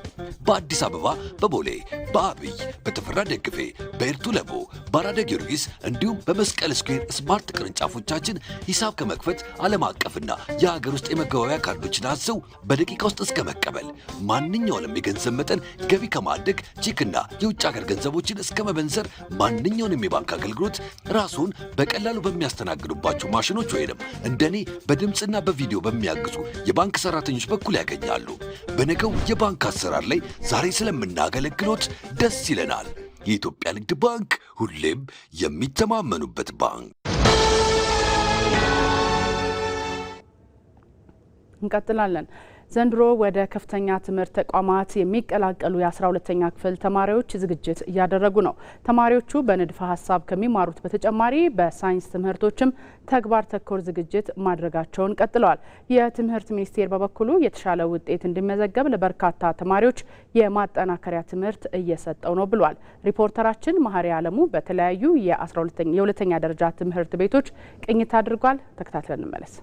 በአዲስ አበባ በቦሌ፣ በአብይ፣ በተፈራ ደግፌ፣ በኤርቱ ለቦ፣ በአራዳ ጊዮርጊስ እንዲሁም በመስቀል ስኩዌር ስማርት ቅርንጫፎቻችን ሂሳብ ከመክፈት ዓለም አቀፍና የሀገር ውስጥ የመገበያያ ካርዶችን አዘው በደቂቃ ውስጥ እስከ መቀበል ማንኛውንም የገንዘብ መጠን ገቢ ከማድረግ ቼክና የውጭ ሀገር ገንዘቦችን እስከ መበንዘር ማንኛውንም የባንክ አገልግሎት ራሱን በቀላሉ በሚያስተናግዱባቸው ማሽኖች ወይንም እንደኔ በድምፅና በቪዲዮ በሚያግዙ የባንክ ሰራተኞች በኩል ያገኛሉ። በነገው የባንክ አሰራር ላይ ዛሬ ስለምናገለግሎት ደስ ይለናል። የኢትዮጵያ ንግድ ባንክ ሁሌም የሚተማመኑበት ባንክ። እንቀጥላለን። ዘንድሮ ወደ ከፍተኛ ትምህርት ተቋማት የሚቀላቀሉ የ12ኛ ክፍል ተማሪዎች ዝግጅት እያደረጉ ነው። ተማሪዎቹ በንድፈ ሀሳብ ከሚማሩት በተጨማሪ በሳይንስ ትምህርቶችም ተግባር ተኮር ዝግጅት ማድረጋቸውን ቀጥለዋል። የትምህርት ሚኒስቴር በበኩሉ የተሻለ ውጤት እንዲመዘገብ ለበርካታ ተማሪዎች የማጠናከሪያ ትምህርት እየሰጠው ነው ብሏል። ሪፖርተራችን መሀሪ አለሙ በተለያዩ የሁለተኛ ደረጃ ትምህርት ቤቶች ቅኝት አድርጓል። ተከታትለን እንመለስ።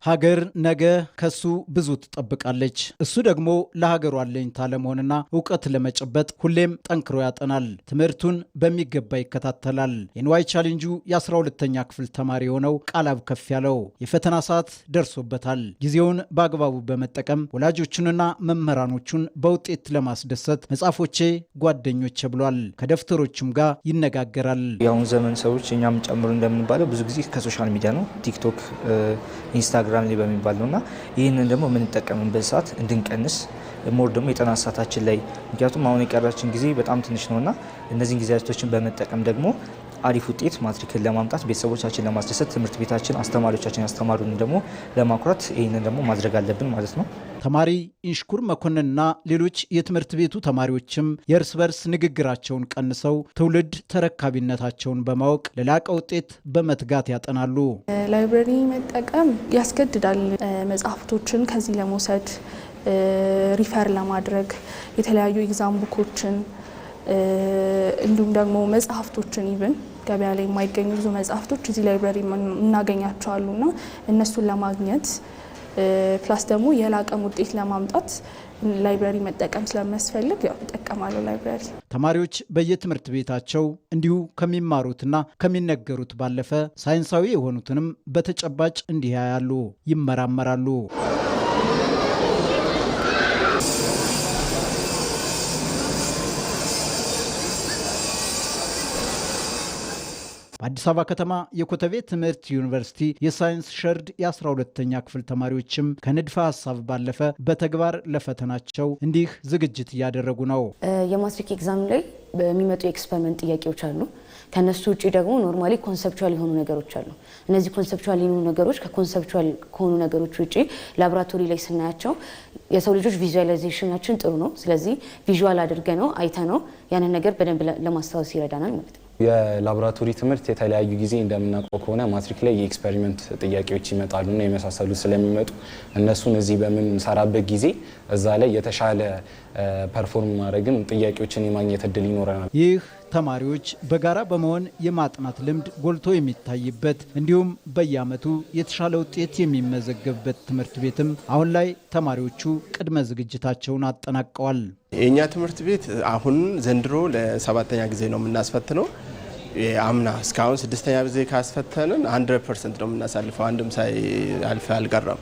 ሀገር ነገ ከሱ ብዙ ትጠብቃለች። እሱ ደግሞ ለሀገሩ አለኝታ ለመሆንና እውቀት ለመጨበጥ ሁሌም ጠንክሮ ያጠናል። ትምህርቱን በሚገባ ይከታተላል። የንዋይ ቻሌንጁ የ12ኛ ክፍል ተማሪ የሆነው ቃላብ ከፍ ያለው የፈተና ሰዓት ደርሶበታል። ጊዜውን በአግባቡ በመጠቀም ወላጆቹንና መምህራኖቹን በውጤት ለማስደሰት መጽሐፎቼ ጓደኞቼ ብሏል። ከደብተሮቹም ጋር ይነጋገራል። የአሁን ዘመን ሰዎች እኛም ጨምሮ እንደምንባለው ብዙ ጊዜ ከሶሻል ሚዲያ ነው ቲክቶክ፣ ኢንስታግራም ላይ በሚባል ነውና ይህንን ደግሞ የምንጠቀምበት ሰዓት እንድንቀንስ ሞር ደግሞ የጥናት ሰዓታችን ላይ ምክንያቱም አሁን የቀራችን ጊዜ በጣም ትንሽ ነውና እነዚህን ጊዜያቶችን በመጠቀም ደግሞ አሪፍ ውጤት ማትሪክን ለማምጣት ቤተሰቦቻችን ለማስደሰት ትምህርት ቤታችን አስተማሪዎቻችን ያስተማሩን ደግሞ ለማኩራት ይህንን ደግሞ ማድረግ አለብን ማለት ነው። ተማሪ ኢንሽኩር መኮንንና ሌሎች የትምህርት ቤቱ ተማሪዎችም የእርስ በርስ ንግግራቸውን ቀንሰው ትውልድ ተረካቢነታቸውን በማወቅ ለላቀ ውጤት በመትጋት ያጠናሉ። ላይብረሪ መጠቀም ያስገድዳል። መጽሐፍቶችን ከዚህ ለመውሰድ ሪፈር ለማድረግ የተለያዩ ኤግዛም ቡኮችን እንዲሁም ደግሞ መጽሐፍቶችን ይብን ገበያ ላይ የማይገኙ ብዙ መጽሐፍቶች እዚህ ላይብረሪ እናገኛቸዋሉና እነሱን ለማግኘት ፕላስ ደግሞ የላቀም ውጤት ለማምጣት ላይብረሪ መጠቀም ስለሚያስፈልግ ያው እጠቀማለሁ ላይብረሪ። ተማሪዎች በየትምህርት ቤታቸው እንዲሁ ከሚማሩትና ከሚነገሩት ባለፈ ሳይንሳዊ የሆኑትንም በተጨባጭ እንዲህ ያያሉ፣ ይመራመራሉ። በአዲስ አበባ ከተማ የኮተቤ ትምህርት ዩኒቨርሲቲ የሳይንስ ሸርድ የ12ኛ ክፍል ተማሪዎችም ከንድፈ ሀሳብ ባለፈ በተግባር ለፈተናቸው እንዲህ ዝግጅት እያደረጉ ነው። የማትሪክ ኤግዛም ላይ በሚመጡ የኤክስፐሪመንት ጥያቄዎች አሉ። ከነሱ ውጪ ደግሞ ኖርማሊ ኮንሰፕቹዋል የሆኑ ነገሮች አሉ። እነዚህ ኮንሰፕቹዋል የሆኑ ነገሮች ከኮንሰፕቹዋል ከሆኑ ነገሮች ውጪ ላቦራቶሪ ላይ ስናያቸው የሰው ልጆች ቪዥዋላይዜሽናችን ጥሩ ነው። ስለዚህ ቪዥዋል አድርገ ነው አይተ ነው ያንን ነገር በደንብ ለማስታወስ ይረዳናል ማለት ነው። የላቦራቶሪ ትምህርት የተለያዩ ጊዜ እንደምናውቀው ከሆነ ማትሪክ ላይ የኤክስፐሪመንት ጥያቄዎች ይመጣሉና የመሳሰሉ ስለሚመጡ እነሱን እዚህ በምንሰራበት ጊዜ እዛ ላይ የተሻለ ፐርፎርም ማድረግን ጥያቄዎችን የማግኘት እድል ይኖረናል። ይህ ተማሪዎች በጋራ በመሆን የማጥናት ልምድ ጎልቶ የሚታይበት እንዲሁም በየዓመቱ የተሻለ ውጤት የሚመዘገብበት ትምህርት ቤትም አሁን ላይ ተማሪዎቹ ቅድመ ዝግጅታቸውን አጠናቀዋል። የኛ ትምህርት ቤት አሁን ዘንድሮ ለ7ኛ ጊዜ ነው የምናስፈትነው። አምና እስካሁን 6ኛ ጊዜ ካስፈተንን 100% ነው የምናሳልፈው። አንድም ሳያልፍ አልቀረም።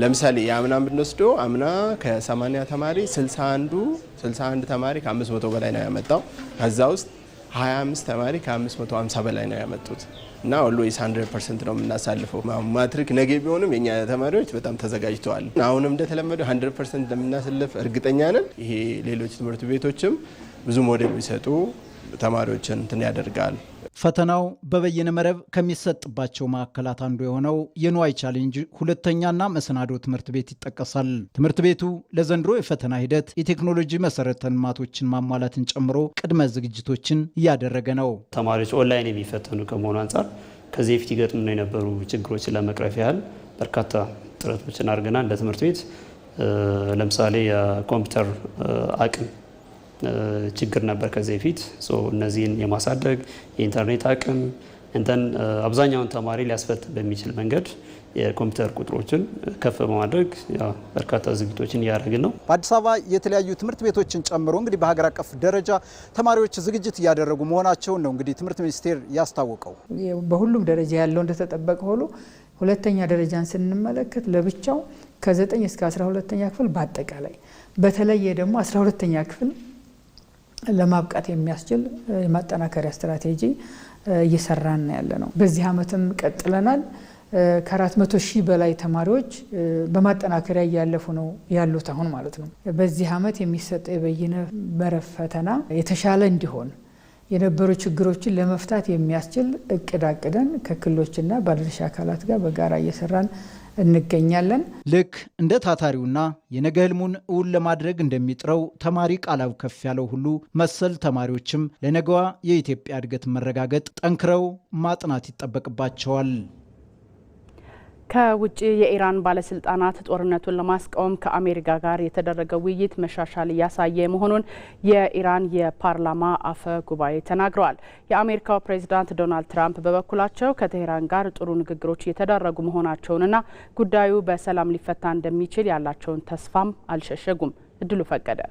ለምሳሌ የአምናን ብንወስደው አምና ከ80 ተማሪ 61 ተማሪ ከ500 በላይ ነው ያመጣው። ከዛ ውስጥ 25 ተማሪ ከ550 በላይ ነው ያመጡት እና ኦልዌይስ 100% ነው የምናሳልፈው። ማትሪክ ነገ ቢሆንም የኛ ተማሪዎች በጣም ተዘጋጅተዋል። አሁንም እንደተለመደው 100% እንደምናሳልፍ እርግጠኛ ነን። ይሄ ሌሎች ትምህርት ቤቶችም ብዙ ሞዴል ቢሰጡ ተማሪዎችን እንትን ያደርጋል። ፈተናው በበይነ መረብ ከሚሰጥባቸው ማዕከላት አንዱ የሆነው የንዋይ ቻሌንጅ ሁለተኛና መሰናዶ ትምህርት ቤት ይጠቀሳል። ትምህርት ቤቱ ለዘንድሮ የፈተና ሂደት የቴክኖሎጂ መሰረተ ልማቶችን ማሟላትን ጨምሮ ቅድመ ዝግጅቶችን እያደረገ ነው። ተማሪዎች ኦንላይን የሚፈተኑ ከመሆኑ አንጻር ከዚህ በፊት ይገጥሙ የነበሩ ችግሮችን ለመቅረፍ ያህል በርካታ ጥረቶችን አድርገናል። እንደ ትምህርት ቤት ለምሳሌ የኮምፒውተር አቅም ችግር ነበር ከዚህ በፊት። እነዚህን የማሳደግ የኢንተርኔት አቅም እንተን አብዛኛውን ተማሪ ሊያስፈትን በሚችል መንገድ የኮምፒውተር ቁጥሮችን ከፍ በማድረግ በርካታ ዝግጅቶችን እያደረግን ነው። በአዲስ አበባ የተለያዩ ትምህርት ቤቶችን ጨምሮ እንግዲህ በሀገር አቀፍ ደረጃ ተማሪዎች ዝግጅት እያደረጉ መሆናቸውን ነው እንግዲህ ትምህርት ሚኒስቴር ያስታወቀው። በሁሉም ደረጃ ያለው እንደተጠበቀ ሆኖ ሁለተኛ ደረጃን ስንመለከት ለብቻው ከ9 እስከ 12ኛ ክፍል በአጠቃላይ በተለየ ደግሞ 12ኛ ክፍል ለማብቃት የሚያስችል የማጠናከሪያ ስትራቴጂ እየሰራን ያለ ነው። በዚህ ዓመትም ቀጥለናል። ከ400 ሺህ በላይ ተማሪዎች በማጠናከሪያ እያለፉ ነው ያሉት አሁን ማለት ነው። በዚህ ዓመት የሚሰጠው የበይነ መረብ ፈተና የተሻለ እንዲሆን የነበሩ ችግሮችን ለመፍታት የሚያስችል እቅድ አቅደን ከክልሎችና ባለድርሻ አካላት ጋር በጋራ እየሰራን እንገኛለን። ልክ እንደ ታታሪውና የነገ ህልሙን እውን ለማድረግ እንደሚጥረው ተማሪ ቃላብ ከፍ ያለው ሁሉ መሰል ተማሪዎችም ለነገዋ የኢትዮጵያ እድገት መረጋገጥ ጠንክረው ማጥናት ይጠበቅባቸዋል። ከውጭ የኢራን ባለስልጣናት ጦርነቱን ለማስቆም ከአሜሪካ ጋር የተደረገው ውይይት መሻሻል እያሳየ መሆኑን የኢራን የፓርላማ አፈ ጉባኤ ተናግረዋል። የአሜሪካው ፕሬዚዳንት ዶናልድ ትራምፕ በበኩላቸው ከቴህራን ጋር ጥሩ ንግግሮች እየተደረጉ መሆናቸውንና ጉዳዩ በሰላም ሊፈታ እንደሚችል ያላቸውን ተስፋም አልሸሸጉም። እድሉ ፈቀደ።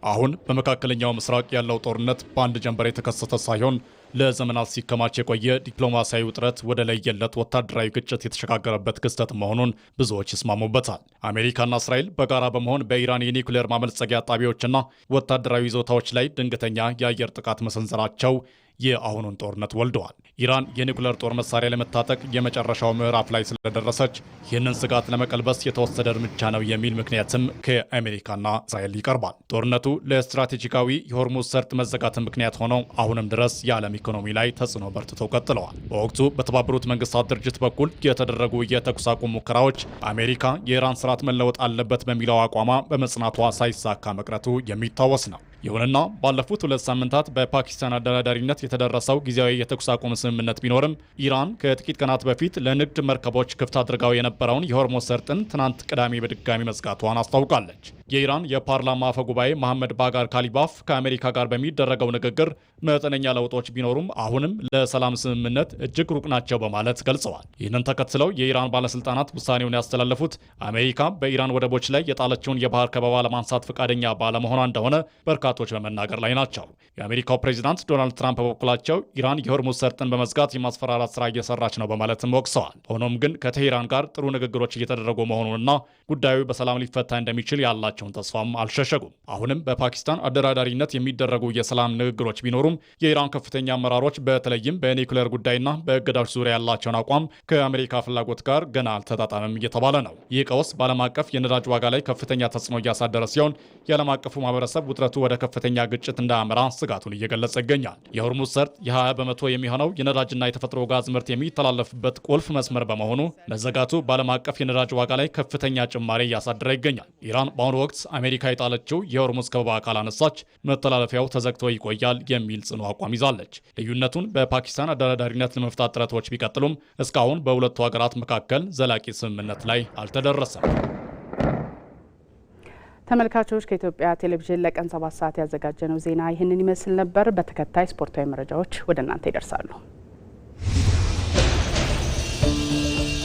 አሁን በመካከለኛው ምስራቅ ያለው ጦርነት በአንድ ጀንበር የተከሰተ ሳይሆን ለዘመናት ሲከማች የቆየ ዲፕሎማሲያዊ ውጥረት ወደ ለየለት ወታደራዊ ግጭት የተሸጋገረበት ክስተት መሆኑን ብዙዎች ይስማሙበታል። አሜሪካና እስራኤል በጋራ በመሆን በኢራን የኒውክሌር ማመልጸጊያ ጣቢያዎችና ወታደራዊ ይዞታዎች ላይ ድንገተኛ የአየር ጥቃት መሰንዘራቸው የአሁኑን ጦርነት ወልደዋል። ኢራን የኒውክሌር ጦር መሳሪያ ለመታጠቅ የመጨረሻው ምዕራፍ ላይ ስለደረሰች ይህንን ስጋት ለመቀልበስ የተወሰደ እርምጃ ነው የሚል ምክንያትም ከአሜሪካና እስራኤል ይቀርባል። ጦርነቱ ለስትራቴጂካዊ የሆርሙዝ ሰርጥ መዘጋት ምክንያት ሆነው አሁንም ድረስ የዓለም ኢኮኖሚ ላይ ተጽዕኖ በርትተው ቀጥለዋል። በወቅቱ በተባበሩት መንግስታት ድርጅት በኩል የተደረጉ የተኩስ አቁም ሙከራዎች አሜሪካ የኢራን ስርዓት መለወጥ አለበት በሚለው አቋሟ በመጽናቷ ሳይሳካ መቅረቱ የሚታወስ ነው። ይሁንና ባለፉት 2 ሳምንታት በፓኪስታን አደራዳሪነት የተደረሰው ጊዜያዊ የተኩስ አቁም ስምምነት ቢኖርም ኢራን ከጥቂት ቀናት በፊት ለንግድ መርከቦች ክፍት አድርጋው የነበረውን የሆርሙዝ ሰርጥን ትናንት ቅዳሜ በድጋሚ መዝጋቷን አስታውቃለች። የኢራን የፓርላማ አፈ ጉባኤ መሐመድ ባጋር ካሊባፍ ከአሜሪካ ጋር በሚደረገው ንግግር መጠነኛ ለውጦች ቢኖሩም አሁንም ለሰላም ስምምነት እጅግ ሩቅ ናቸው በማለት ገልጸዋል። ይህንን ተከትለው የኢራን ባለስልጣናት ውሳኔውን ያስተላለፉት አሜሪካ በኢራን ወደቦች ላይ የጣለችውን የባህር ከበባ ለማንሳት ፈቃደኛ ባለመሆኗ እንደሆነ በርካቶች በመናገር ላይ ናቸው። የአሜሪካው ፕሬዚዳንት ዶናልድ ትራምፕ በበኩላቸው ኢራን የሆርሙዝ ሰርጥን በመዝጋት የማስፈራራት ስራ እየሰራች ነው በማለትም ወቅሰዋል። ሆኖም ግን ከቴሄራን ጋር ጥሩ ንግግሮች እየተደረጉ መሆኑንና ጉዳዩ በሰላም ሊፈታ እንደሚችል ያላቸውን ተስፋም አልሸሸጉም። አሁንም በፓኪስታን አደራዳሪነት የሚደረጉ የሰላም ንግግሮች ቢኖሩም የኢራን ከፍተኛ አመራሮች በተለይም በኒውክሌር ጉዳይና በእገዳዎች ዙሪያ ያላቸውን አቋም ከአሜሪካ ፍላጎት ጋር ገና አልተጣጣመም እየተባለ ነው። ይህ ቀውስ በዓለም አቀፍ የነዳጅ ዋጋ ላይ ከፍተኛ ተጽዕኖ እያሳደረ ሲሆን የዓለም አቀፉ ማህበረሰብ ውጥረቱ ወደ ከፍተኛ ግጭት እንዳያመራ ስጋቱን እየገለጸ ይገኛል። የሆርሙዝ ሰርጥ የ20 በመቶ የሚሆነው የነዳጅና የተፈጥሮ ጋዝ ምርት የሚተላለፍበት ቁልፍ መስመር በመሆኑ መዘጋቱ በዓለም አቀፍ የነዳጅ ዋጋ ላይ ከፍተኛ ጭማሪ እያሳደረ ይገኛል። ኢራን በአሁኑ ወቅት አሜሪካ የጣለችው የሆርሙዝ ከበባ ካላነሳች መተላለፊያው ተዘግቶ ይቆያል የሚል ጽኑ አቋም ይዛለች። ልዩነቱን በፓኪስታን አደራዳሪነት ለመፍታት ጥረቶች ቢቀጥሉም እስካሁን በሁለቱ ሀገራት መካከል ዘላቂ ስምምነት ላይ አልተደረሰም። ተመልካቾች ከኢትዮጵያ ቴሌቪዥን ለቀን 7 ሰዓት ያዘጋጀነው ዜና ይህንን ይመስል ነበር። በተከታይ ስፖርታዊ መረጃዎች ወደ እናንተ ይደርሳሉ።